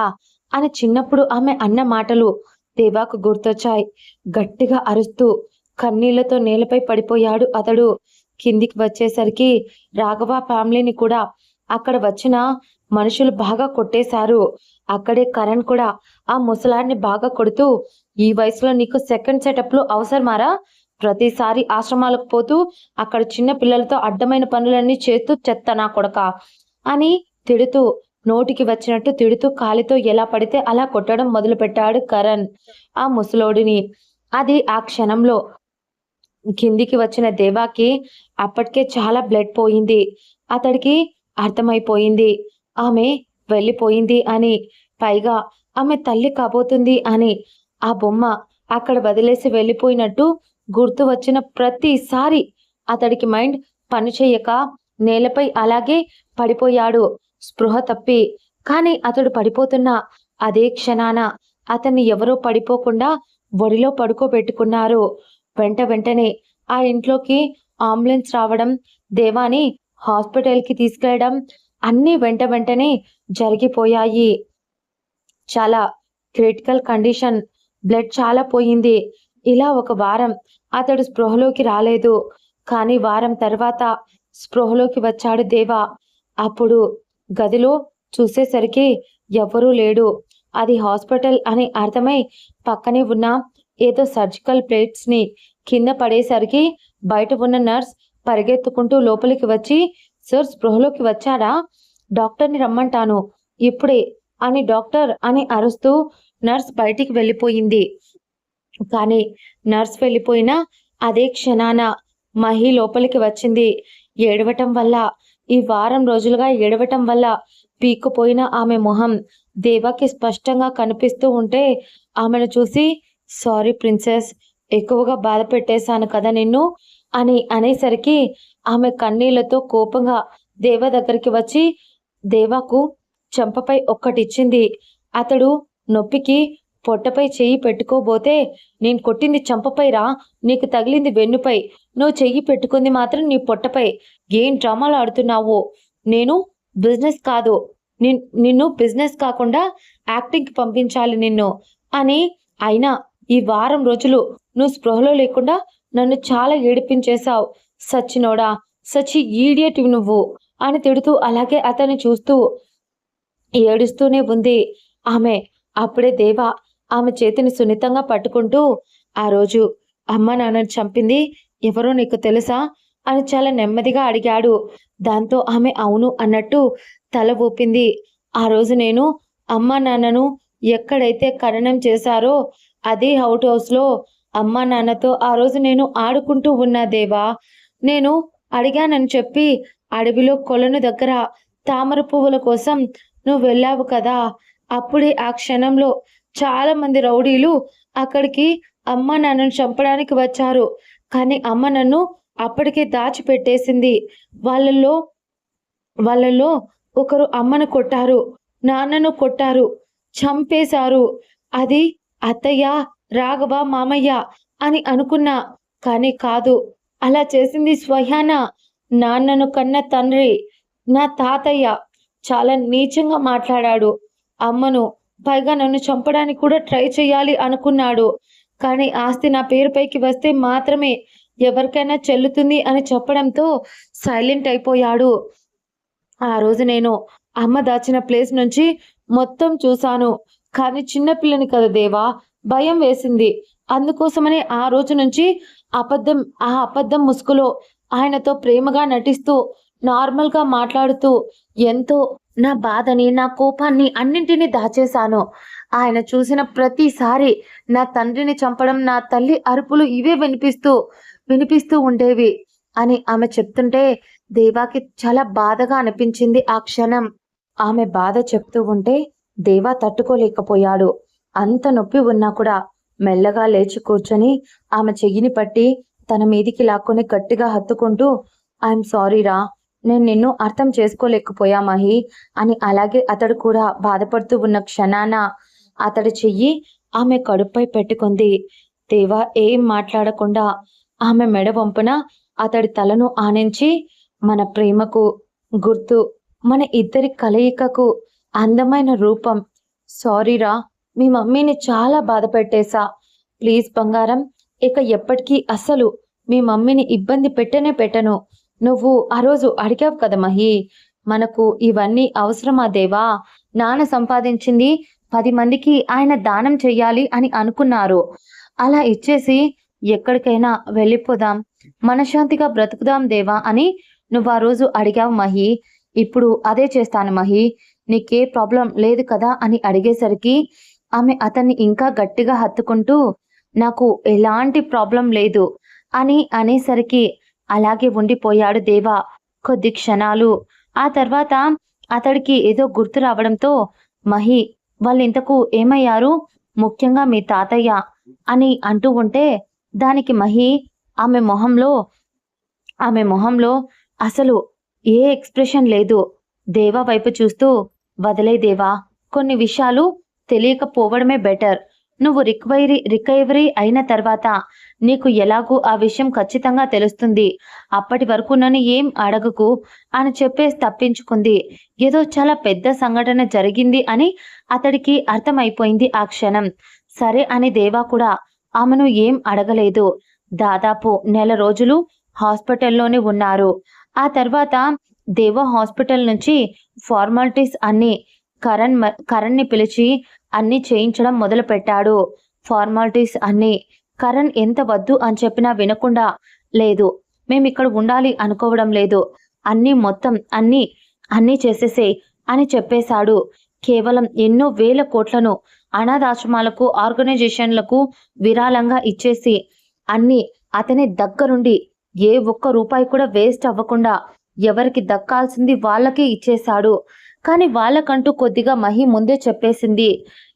అని చిన్నప్పుడు ఆమె అన్న మాటలు దేవాకు గుర్తొచ్చాయి. గట్టిగా అరుస్తూ కన్నీళ్లతో నేలపై పడిపోయాడు అతడు. కిందికి వచ్చేసరికి రాఘవ ఫ్యామిలీని కూడా అక్కడ వచ్చిన మనుషులు బాగా కొట్టేశారు. అక్కడే కరణ్ కూడా ఆ ముసలాడిని బాగా కొడుతూ, ఈ వయసులో నీకు సెకండ్ సెటప్లు అవసరమారా, ప్రతిసారి ఆశ్రమాలకు పోతూ అక్కడ చిన్న పిల్లలతో అడ్డమైన పనులన్నీ చేస్తూ చెత్త నా కొడక అని తిడుతూ, నోటికి వచ్చినట్టు తిడుతూ కాలితో ఎలా పడితే అలా కొట్టడం మొదలుపెట్టాడు కరణ్ ఆ ముసలోడిని. అది ఆ క్షణంలో కిందికి వచ్చిన దేవాకి అప్పటికే చాలా బ్లడ్ పోయింది. అతడికి అర్థమైపోయింది ఆమె వెళ్ళిపోయింది అని, పైగా ఆమె తల్లి కాబోతుంది అని. ఆ బొమ్మ అక్కడ వదిలేసి వెళ్ళిపోయినట్టు గుర్తు వచ్చిన ప్రతిసారి అతడికి మైండ్ పనిచేయక నేలపై అలాగే పడిపోయాడు స్పృహ తప్పి. కానీ అతడు పడిపోతున్న అదే క్షణాన అతన్ని ఎవరో పడిపోకుండా ఒడిలో పడుకోబెట్టుకున్నారు. వెంటనే ఆ ఇంట్లోకి అంబులెన్స్ రావడం, దేవాని హాస్పిటల్కి తీసుకెళ్లడం అన్నీ వెంటనే జరిగిపోయాయి. చాలా క్రిటికల్ కండిషన్, బ్లడ్ చాలా పోయింది. ఇలా ఒక వారం అతడు స్పృహలోకి రాలేదు. కానీ వారం తర్వాత స్పృహలోకి వచ్చాడు దేవా. అప్పుడు గదిలో చూసేసరికి ఎవ్వరూ లేడు. అది హాస్పిటల్ అని అర్థమై పక్కనే ఉన్న ఏదో సర్జికల్ ప్లేట్స్ని కింద పడేసరికి బయట ఉన్న నర్స్ పరిగెత్తుకుంటూ లోపలికి వచ్చి, సార్ స్పృహలోకి వచ్చారా, డాక్టర్ని రమ్మంటాను ఇప్పుడే అని డాక్టర్ అని అరుస్తూ నర్స్ బయటికి వెళ్ళిపోయింది. కానీ నర్స్ వెళ్ళిపోయినా అదే క్షణాన మహి లోపలికి వచ్చింది. ఏడవటం వల్ల, ఈ వారం రోజులుగా ఏడవటం వల్ల పీక్కుపోయిన ఆమె మొహం దేవాకి స్పష్టంగా కనిపిస్తూ ఉంటే ఆమెను చూసి, సారీ ప్రిన్సెస్, ఎక్కువగా బాధ పెట్టేశాను కదా నిన్ను అని అనేసరికి ఆమె కన్నీళ్లతో కోపంగా దేవ దగ్గరికి వచ్చి దేవాకు చెంపపై ఒక్కటిచ్చింది. అతడు నొప్పికి పొట్టపై చెయ్యి పెట్టుకోబోతే, నేను కొట్టింది చంపపై రా, నీకు తగిలింది వెన్నుపై, నువ్వు చెయ్యి పెట్టుకుంది మాత్రం నీ పొట్టపై, ఏం డ్రామాలు ఆడుతున్నావు, నేను బిజినెస్ కాదు, నిన్ను బిజినెస్ కాకుండా యాక్టింగ్కి పంపించాలి నిన్ను అని. అయినా ఈ వారం రోజులు నువ్వు స్పృహలో లేకుండా నన్ను చాలా ఏడిపించేశావు, సచ్చినోడా, సచి ఈడియట్ నువ్వు అని తిడుతూ అలాగే అతన్ని చూస్తూ ఏడుస్తూనే ఉంది ఆమె. అప్పుడే దేవ ఆమె చేతిని సున్నితంగా పట్టుకుంటూ, ఆ రోజు అమ్మ నాన్నని చంపింది ఎవరో నీకు తెలుసా అని చాలా నెమ్మదిగా అడిగాడు. దాంతో ఆమె అవును అన్నట్టు తల ఊపింది. ఆ రోజు నేను అమ్మా నాన్నను ఎక్కడైతే ఖననం చేశారో అదే అవుట్ హౌస్లో అమ్మా నాన్నతో ఆ రోజు నేను ఆడుకుంటూ ఉన్నా దేవా. నేను అడిగానని చెప్పి అడవిలో కొలను దగ్గర తామర పువ్వుల కోసం నువ్వు వెళ్ళావు కదా, అప్పుడే ఆ క్షణంలో చాలా మంది రౌడీలు అక్కడికి అమ్మ నాన్నను చంపడానికి వచ్చారు. కానీ అమ్మ నన్ను అప్పటికే దాచిపెట్టేసింది. వాళ్ళలో వాళ్ళలో ఒకరు అమ్మను కొట్టారు, నాన్నను కొట్టారు, చంపేశారు. అది అత్తయ్య, రాఘవ, మామయ్య అని అనుకున్నా. కానీ కాదు. అలా చేసింది స్వయాన నాన్నను కన్న తండ్రి, నా తాతయ్య. చాలా నీచంగా మాట్లాడాడు అమ్మను. పైగా నన్ను చంపడానికి కూడా ట్రై చేయాలి అనుకున్నాడు. కానీ ఆస్తి నా పేరుపైకి వస్తే మాత్రమే ఎవరికైనా చెల్లుతుంది అని చెప్పడంతో సైలెంట్ అయిపోయాడు. ఆ రోజు నేను అమ్మ దాచిన ప్లేస్ నుంచి మొత్తం చూశాను. కానీ చిన్న పిల్లని కదా దేవా! భయం వేసింది. అందుకోసమనే ఆ రోజు నుంచి అబద్ధం ముసుగులో ఆయనతో ప్రేమగా నటిస్తూ, నార్మల్‌గా మాట్లాడుతూ, ఎంతో నా బాధని, నా కోపాన్ని అన్నింటిని దాచేశాను. ఆయన చూసిన ప్రతిసారి నా తండ్రిని చంపడం, నా తల్లి అరుపులు ఇవే వినిపిస్తూ ఉండేవి అని ఆమె చెప్తుంటే దేవాకి చాలా బాధగా అనిపించింది ఆ క్షణం. ఆమె బాధ చెప్తూ ఉంటే దేవా తట్టుకోలేకపోయాడు. అంత నొప్పి ఉన్నా కూడా మెల్లగా లేచి కూర్చొని ఆమె చెయ్యిని పట్టి తన మీదికి లాక్కొని గట్టిగా హత్తుకుంటూ, ఐఎమ్ సారీ రా, నేను నిన్ను అర్థం చేసుకోలేకపోయా మహి అని. అలాగే అతడు కూడా బాధపడుతూ ఉన్న క్షణాన అతడి చెయ్యి ఆమె కడుపుపై పెట్టుకుంది. దేవా ఏం మాట్లాడకుండా ఆమె మెడ వంపున అతడి తలను ఆనించి, మన ప్రేమకు గుర్తు, మన ఇద్దరి కలయికకు అందమైన రూపం. సారీరా, మీ మమ్మీని చాలా బాధ పెట్టేశా. ప్లీజ్ బంగారం, ఇక ఎప్పటికీ అస్సలు మీ మమ్మీని ఇబ్బంది పెట్టను. నువ్వు ఆ రోజు అడిగావు కదా మహి, మనకు ఇవన్నీ అవసరమా దేవా? నాన్న సంపాదించింది 10 మందికి ఆయన దానం చెయ్యాలి అని అనుకున్నారు. అలా ఇచ్చేసి ఎక్కడికైనా వెళ్ళిపోదాం, మనశ్శాంతిగా బ్రతుకుదాం దేవా అని నువ్వు ఆ రోజు అడిగావు మహి. ఇప్పుడు అదే చేస్తాను మహి, నీకే ప్రాబ్లం లేదు కదా అని అడిగేసరికి ఆమె అతన్ని ఇంకా గట్టిగా హత్తుకుంటూ, నాకు ఎలాంటి ప్రాబ్లం లేదు అని అనేసరికి అలాగే ఉండిపోయాడు దేవా కొద్ది క్షణాలు. ఆ తర్వాత అతడికి ఏదో గుర్తు రావడంతో, మహి, వాళ్ళింతకు ఏమయ్యారు, ముఖ్యంగా మీ తాతయ్య అని అంటూ ఉంటే, దానికి మహి ఆమె మొహంలో అసలు ఏ ఎక్స్ప్రెషన్ లేదు. దేవా వైపు చూస్తూ, వదిలే దేవా, కొన్ని విషయాలు తెలియకపోవడమే బెటర్. నువ్వు రికవరీ అయిన తర్వాత నీకు ఎలాగూ ఆ విషయం ఖచ్చితంగా తెలుస్తుంది. అప్పటి వరకు నన్ను ఏం అడగకు అని చెప్పేసి తప్పించుకుంది. ఏదో చాలా పెద్ద సంఘటన జరిగింది అని అతడికి అర్థమైపోయింది ఆ క్షణం. సరే అని దేవా కూడా ఆమెను ఏం అడగలేదు. దాదాపు 1 నెల రోజులు హాస్పిటల్లోనే ఉన్నారు. ఆ తర్వాత దేవా హాస్పిటల్ నుంచి ఫార్మాలిటీస్ అన్నీ కరణ్ని పిలిచి అన్నీ చేయించడం మొదలుపెట్టాడు. ఫార్మాలిటీస్ అన్నీ కరణ్ ఎంత వద్దు అని చెప్పినా వినకుండా, లేదు మేమిక్కడ ఉండాలి అనుకోవడం లేదు, అన్నీ చేసేసే అని చెప్పేశాడు. కేవలం ఎన్నో వేల కోట్లను అనాథాశ్రమాలకు, ఆర్గనైజేషన్లకు విరాళంగా ఇచ్చేసి అన్నీ అతని దగ్గరుండి ఏ ఒక్క రూపాయి కూడా వేస్ట్ అవ్వకుండా ఎవరికి దక్కాల్సింది వాళ్ళకే ఇచ్చేశాడు. కానీ వాళ్ళకంటూ కొద్దిగా మహి ముందే చెప్పేసింది,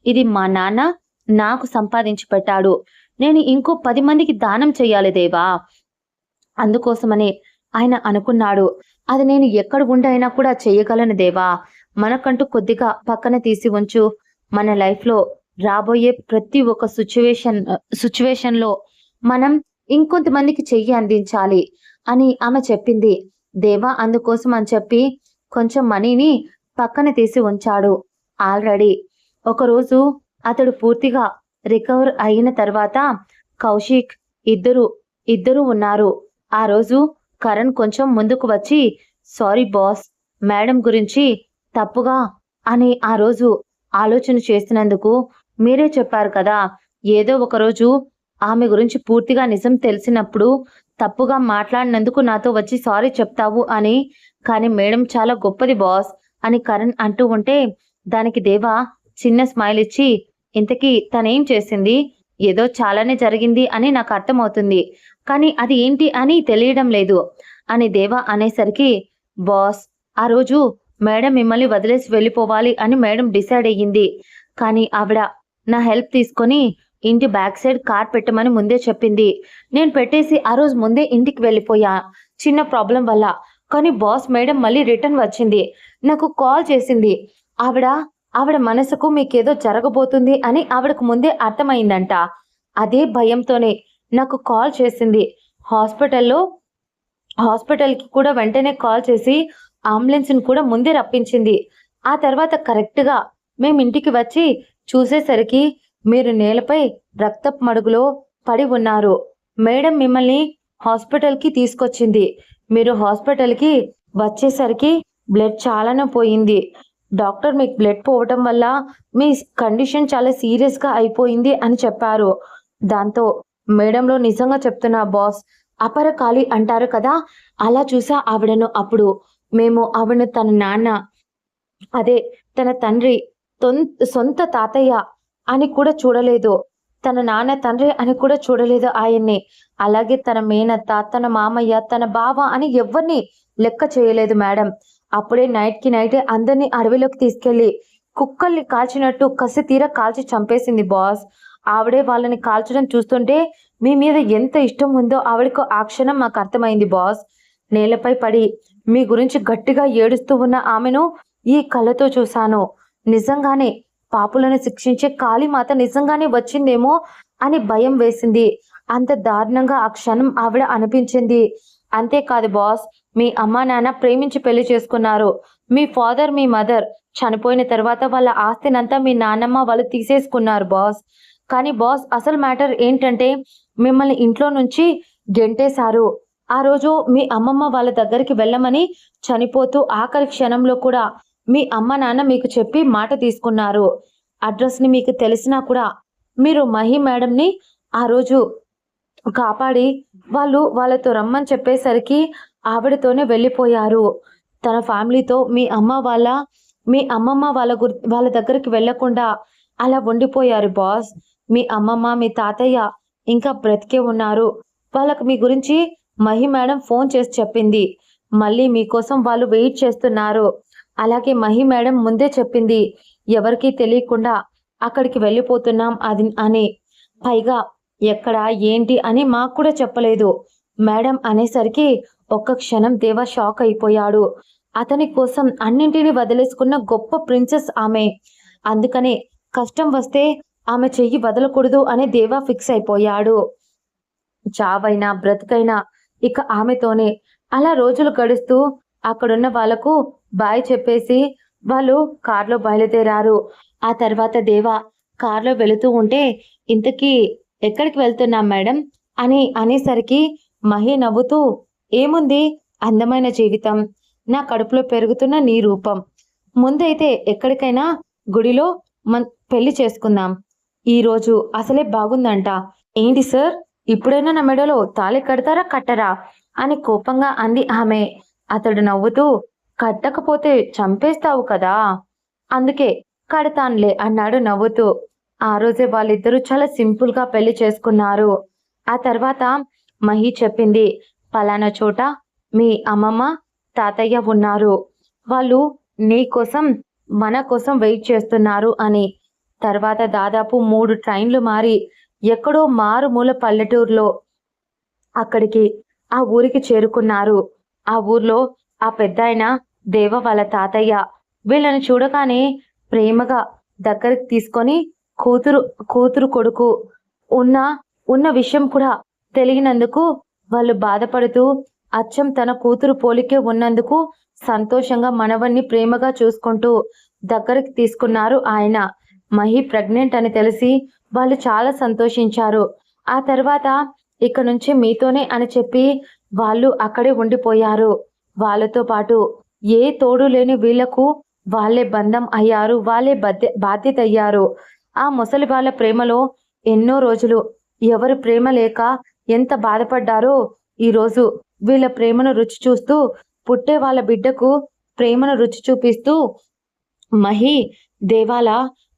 ఇది మా నాన్న నాకు సంపాదించి పెట్టాడు, నేను ఇంకో 10 మందికి దానం చెయ్యాలి దేవా. అందుకోసమని ఆయన అనుకున్నాడు, అది నేను ఎక్కడ ఉండైనా కూడా చెయ్యగలను దేవా. మనకంటూ కొద్దిగా పక్కన తీసి ఉంచు. మన లైఫ్లో రాబోయే ప్రతి ఒక్క సిచ్యువేషన్లో మనం ఇంకొంతమందికి చెయ్యి అందించాలి అని ఆమె చెప్పింది. దేవా అందుకోసం అని చెప్పి కొంచెం మనీని పక్కన తీసి ఉంచాడు. ఆల్రెడీ ఒకరోజు అతడు పూర్తిగా రికవర్ అయిన తర్వాత కౌశిక్ ఇద్దరు ఉన్నారు. ఆ రోజు కరణ్ కొంచెం ముందుకు వచ్చి, సారీ బాస్, మేడం గురించి తప్పుగా అని ఆ రోజు ఆలోచన చేసినందుకు మీరే చెప్పారు కదా, ఏదో ఒకరోజు ఆమె గురించి పూర్తిగా నిజం తెలిసినప్పుడు తప్పుగా మాట్లాడినందుకు నాతో వచ్చి సారీ చెప్తావు అని. కానీ మేడం చాలా గొప్పది బాస్ అని కరణ్ అంటూ ఉంటే, దానికి దేవా చిన్న స్మైల్ ఇచ్చి, ఇంతకీ తనేం చేసింది, ఏదో చాలానే జరిగింది అని నాకు అర్థమవుతుంది, కానీ అది ఏంటి అని తెలియడం లేదు అని దేవా అనేసరికి, బాస్ ఆ రోజు మేడం మిమ్మల్ని వదిలేసి వెళ్ళిపోవాలి అని మేడం డిసైడ్ అయ్యింది. కానీ ఆవిడ నా హెల్ప్ తీసుకొని ఇంటి బ్యాక్ సైడ్ కార్ పెట్టమని ముందే చెప్పింది. నేను పెట్టేసి ఆ రోజు ముందే ఇంటికి వెళ్ళిపోయా చిన్న ప్రాబ్లం వల్ల. కానీ బాస్ మేడం మళ్ళీ రిటర్న్ వచ్చింది. నాకు కాల్ చేసింది. ఆవిడ ఆవిడ మనసుకు మీకేదో జరగబోతుంది అని ఆవిడకు ముందే అర్థమైందంట. అదే భయంతోనే నాకు కాల్ చేసింది. హాస్పిటల్లో హాస్పిటల్కి కూడా వెంటనే కాల్ చేసి అంబులెన్స్ని కూడా ముందే రప్పించింది. ఆ తర్వాత కరెక్ట్గా మేము ఇంటికి వచ్చి చూసేసరికి మీరు నేలపై రక్తపు మడుగులో పడి ఉన్నారు. మేడం మిమ్మల్ని హాస్పిటల్కి తీసుకొచ్చింది. మీరు హాస్పిటల్కి వచ్చేసరికి బ్లడ్ చాలానే పోయింది. డాక్టర్ మీకు బ్లడ్ పోవటం వల్ల మీ కండిషన్ చాలా సీరియస్గా అయిపోయింది అని చెప్పారు. దాంతో మేడంలో నిజంగా చెప్తున్నా బాస్, అపరకాలి అంటారు కదా, అలా చూసా ఆవిడను. అప్పుడు మేము ఆవిడను తన నాన్న, అదే తన తండ్రి, సొంత తాతయ్య అని కూడా చూడలేదు. తన నాన్న తండ్రి అని కూడా చూడలేదు ఆయన్ని. అలాగే తన మేనత్త, తన మామయ్య, తన బావ అని ఎవరిని లెక్క చేయలేదు మేడం. అప్పుడే నైట్కి నైటే అందరినీ అడవిలోకి తీసుకెళ్లి కుక్కల్ని కాల్చినట్టు కసి తీర కాల్చి చంపేసింది బాస్. ఆవిడే వాళ్ళని కాల్చడం చూస్తుంటే మీ మీద ఎంత ఇష్టం ఉందో ఆవిడకు ఆ క్షణం మాకు అర్థమైంది బాస్. నేలపై పడి మీ గురించి గట్టిగా ఏడుస్తూ ఉన్న ఆమెను ఈ కళ్ళతో చూశాను. నిజంగానే పాపులను శిక్షించే కాళీమాత నిజంగానే వచ్చిందేమో అని భయం వేసింది. అంత దారుణంగా ఆ క్షణం ఆవిడ అనిపించింది. అంతేకాదు బాస్, మీ అమ్మా నాన్న ప్రేమించి పెళ్లి చేసుకున్నారు. మీ ఫాదర్, మీ మదర్ చనిపోయిన తర్వాత వాళ్ళ ఆస్తినంతా మీ నాన్నమ్మ వాళ్ళు తీసేసుకున్నారు బాస్. కానీ బాస్, అసలు మ్యాటర్ ఏంటంటే మిమ్మల్ని ఇంట్లో నుంచి గెంటేశారు. ఆ రోజు మీ అమ్మమ్మ వాళ్ళ దగ్గరికి వెళ్ళమని చనిపోతూ ఆఖరి క్షణంలో కూడా మీ అమ్మ నాన్న మీకు చెప్పి మాట తీసుకున్నారు. అడ్రస్ని మీకు తెలిసినా కూడా మీరు మహి మేడంని ఆ రోజు కాపాడి వాళ్ళతో రమ్మని చెప్పేసరికి ఆవిడతోనే వెళ్ళిపోయారు. తన ఫ్యామిలీతో మీ అమ్మమ్మ వాళ్ళ దగ్గరికి వెళ్ళకుండా అలా ఉండిపోయారు బాస్. మీ అమ్మమ్మ, మీ తాతయ్య ఇంకా బ్రతికే ఉన్నారు. వాళ్ళకు మీ గురించి మహి మేడం ఫోన్ చేసి చెప్పింది. మళ్ళీ మీకోసం వాళ్ళు వెయిట్ చేస్తున్నారు. అలాగే మహి మేడం ముందే చెప్పింది, ఎవరికీ తెలియకుండా అక్కడికి వెళ్ళిపోతున్నాం అని. పైగా ఎక్కడ ఏంటి అని మాకు కూడా చెప్పలేదు. మేడం అనేసరికి ఒక్క క్షణం దేవ షాక్ అయిపోయాడు. అతని కోసం అన్నింటినీ వదిలేసుకున్న గొప్ప ప్రిన్సెస్ ఆమె. అందుకనే కష్టం వస్తే ఆమె చెయ్యి వదలకూడదు అని దేవా ఫిక్స్ అయిపోయాడు. చావైనా బ్రతుకైనా ఇక ఆమెతోనే. అలా రోజులు గడుస్తూ అక్కడున్న వాళ్లకు బాయ్ చెప్పేసి వాళ్ళు కార్లో బయలుదేరారు. ఆ తర్వాత దేవా కార్లో వెళుతూ ఉంటే, ఇంతకీ ఎక్కడికి వెళ్తున్నాం మేడం అనేసరికి మహి నవ్వుతూ, ఏముంది, అందమైన జీవితం, నా కడుపులో పెరుగుతున్న నీ రూపం, ముందైతే ఎక్కడికైనా గుడిలో పెళ్లి చేసుకుందాం, ఈరోజు అసలే బాగుందంట. ఏంటి సార్, ఇప్పుడైనా నా మెడలో తాళి కడతారా కట్టరా అని కోపంగా అంది ఆమె. అతడు నవ్వుతూ, కట్టకపోతే చంపేస్తావు కదా, అందుకే కడతాన్లే అన్నాడు నవ్వుతూ. ఆ రోజే వాళ్ళిద్దరూ చాలా సింపుల్గా పెళ్లి చేసుకున్నారు. ఆ తర్వాత మహి చెప్పింది, పలానా చోట మీ అమ్మమ్మ తాతయ్య ఉన్నారు, వాళ్ళు నీ కోసం మన కోసం వెయిట్ చేస్తున్నారు అని. తర్వాత దాదాపు 3 ట్రైన్లు మారి ఎక్కడో మారుమూల పల్లెటూరులో ఆ ఊరికి చేరుకున్నారు. ఆ ఊర్లో ఆ పెద్దాయన దేవ వాళ్ళ తాతయ్య వీళ్ళని చూడగానే ప్రేమగా దగ్గరికి తీసుకొని కూతురు కొడుకు ఉన్న విషయం కూడా తెలియనందుకు వాళ్ళు బాధపడుతూ, అచ్చం తన కూతురు పోలికే ఉన్నందుకు సంతోషంగా మనవన్ని ప్రేమగా చూసుకుంటూ దగ్గరికి తీసుకున్నారు ఆయన. మహి ప్రెగ్నెంట్ అని తెలిసి వాళ్ళు చాలా సంతోషించారు. ఆ తర్వాత ఇక నుంచి మీతోనే అని చెప్పి వాళ్ళు అక్కడే ఉండిపోయారు. వాళ్ళతో పాటు ఏ తోడు లేని వీళ్లకు వాళ్ళే బంధం అయ్యారు, వాళ్ళే బాధ్యత అయ్యారు. ఆ ముసలి వాళ్ళ ప్రేమలో ఎన్నో రోజులు ఎవరు ప్రేమ లేక ఎంత బాధపడ్డారో ఈరోజు వీళ్ళ ప్రేమను రుచి చూస్తూ, పుట్టే వాళ్ళ బిడ్డకు ప్రేమను రుచి చూపిస్తూ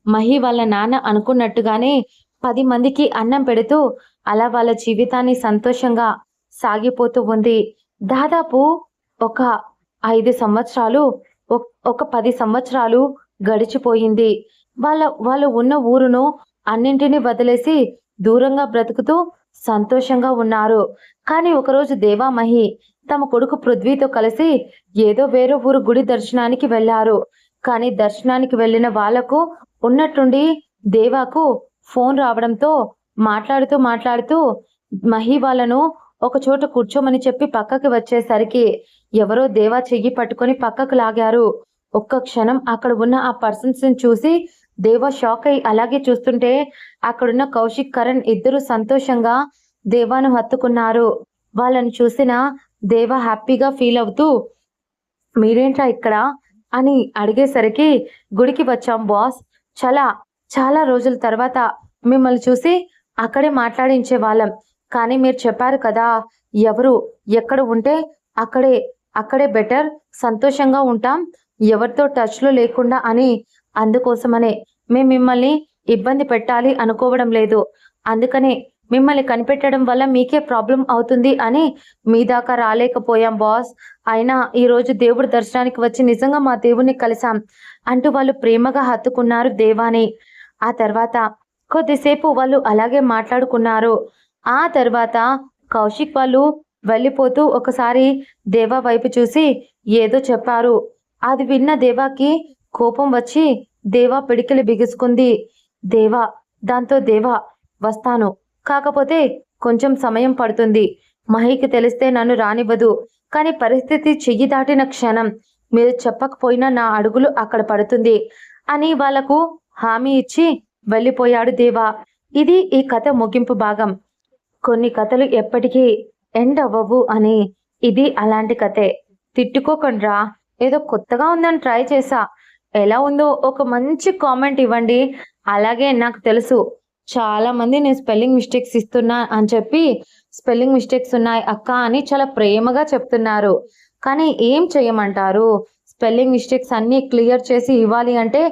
మహి వాళ్ళ నాన్న అనుకున్నట్టుగానే 10 మందికి అన్నం పెడుతూ అలా వాళ్ళ జీవితాన్ని సంతోషంగా సాగిపోతూ ఉంది. దాదాపు ఒక 5 సంవత్సరాలు, ఒక 10 సంవత్సరాలు గడిచిపోయింది. వాళ్ళు ఉన్న ఊరును అన్నింటినీ వదిలేసి దూరంగా బ్రతుకుతూ సంతోషంగా ఉన్నారు. కానీ ఒకరోజు దేవామహి తమ కొడుకు పృథ్వీతో కలిసి ఏదో వేరే ఊరు గుడి దర్శనానికి వెళ్ళారు. కానీ దర్శనానికి వెళ్ళిన వాళ్లకు ఉన్నట్టుండి దేవాకు ఫోన్ రావడంతో మాట్లాడుతూ మహి వాళ్ళను ఒక చోట కూర్చోమని చెప్పి పక్కకి వచ్చేసరికి ఎవరో దేవా చెయ్యి పట్టుకొని పక్కకు లాగారు. ఒక్క క్షణం అక్కడ ఉన్న ఆ పర్సన్స్ ని చూసి దేవా షాక్ అయి అలాగే చూస్తుంటే అక్కడున్న కౌశిక్, కరణ్ ఇద్దరు సంతోషంగా దేవాను హత్తుకున్నారు. వాళ్ళని చూసిన దేవా హ్యాపీగా ఫీల్ అవుతూ మీరేంట్రా ఇక్కడ అని అడిగేసరికి గుడికి వచ్చాం బాస్. చాలా రోజుల తర్వాత మిమ్మల్ని చూసి అక్కడే మాట్లాడించే వాళ్ళం. కానీ మీరు చెప్పారు కదా ఎవరు ఎక్కడ ఉంటే అక్కడే బెటర్, సంతోషంగా ఉంటాం, ఎవరితో టచ్లో లేకుండా అని. అందుకోసమనే మేము మిమ్మల్ని ఇబ్బంది పెట్టాలి అనుకోవడం లేదు. అందుకనే మిమ్మల్ని కనిపెట్టడం వల్ల మీకే ప్రాబ్లం అవుతుంది అని మీ దాకా రాలేకపోయాం బాస్. అయినా ఈరోజు దేవుడి దర్శనానికి వచ్చి నిజంగా మా దేవుణ్ణి కలిసాం అంటూ వాళ్ళు ప్రేమగా హత్తుకున్నారు దేవాని. ఆ తర్వాత కొద్దిసేపు వాళ్ళు అలాగే మాట్లాడుకున్నారు. ఆ తర్వాత కౌశిక్ వాళ్ళు వెళ్ళిపోతూ ఒకసారి దేవా వైపు చూసి ఏదో చెప్పారు. అది విన్న దేవాకి కోపం వచ్చి దేవా పిడికిలి బిగుసుకుంది. దాంతో దేవా వస్తాను, కాకపోతే కొంచెం సమయం పడుతుంది. మహికి తెలిస్తే నన్ను రానివ్వదు. కానీ పరిస్థితి చెయ్యి దాటిన క్షణం మీరు చెప్పకపోయినా నా అడుగులు అక్కడ పడుతుంది అని వాళ్లకు హామీ ఇచ్చి వెళ్ళిపోయాడు దేవా. ఇది ఈ కథ ముగింపు భాగం. కొన్ని కథలు ఎప్పటికీ ఎండ్ అవ్వవు అని ఇది అలాంటి కథే. తిట్టుకోకండ్రా, ఏదో కొత్తగా ఉందని ట్రై చేసా. ఎలా ఉందో ఒక మంచి కామెంట్ ఇవ్వండి. అలాగే నాకు తెలుసు చాలా మంది నేను స్పెల్లింగ్ మిస్టేక్స్ ఇస్తున్నా అని చెప్పి స్పెల్లింగ్ మిస్టేక్స్ ఉన్నాయి అక్క అని చాలా ప్రేమగా చెప్తున్నారు. కానీ ఏం చేయమంటారు, స్పెల్లింగ్ మిస్టేక్స్ అన్నీ క్లియర్ చేసి ఇవ్వాలి అంటే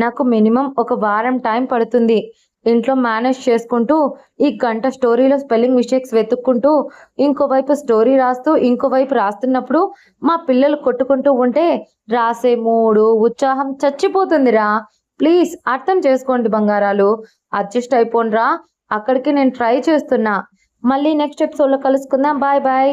నాకు మినిమం ఒక వారం టైం పడుతుంది. ఇంట్లో మేనేజ్ చేసుకుంటూ ఈ గంట స్టోరీలో స్పెల్లింగ్ మిస్టేక్స్ వెతుక్కుంటూ ఇంకోవైపు స్టోరీ రాస్తూ ఇంకోవైపు రాస్తున్నప్పుడు మా పిల్లలు కొట్టుకుంటూ ఉంటే రాసే మూడు ఉత్సాహం చచ్చిపోతుందిరా. ప్లీజ్ అర్థం చేసుకోండి బంగారాలు, అడ్జస్ట్ అయిపోండిరా. అక్కడికి నేను ట్రై చేస్తున్నా. మళ్ళీ నెక్స్ట్ ఎపిసోడ్లో కలుసుకుందాం. Bye bye.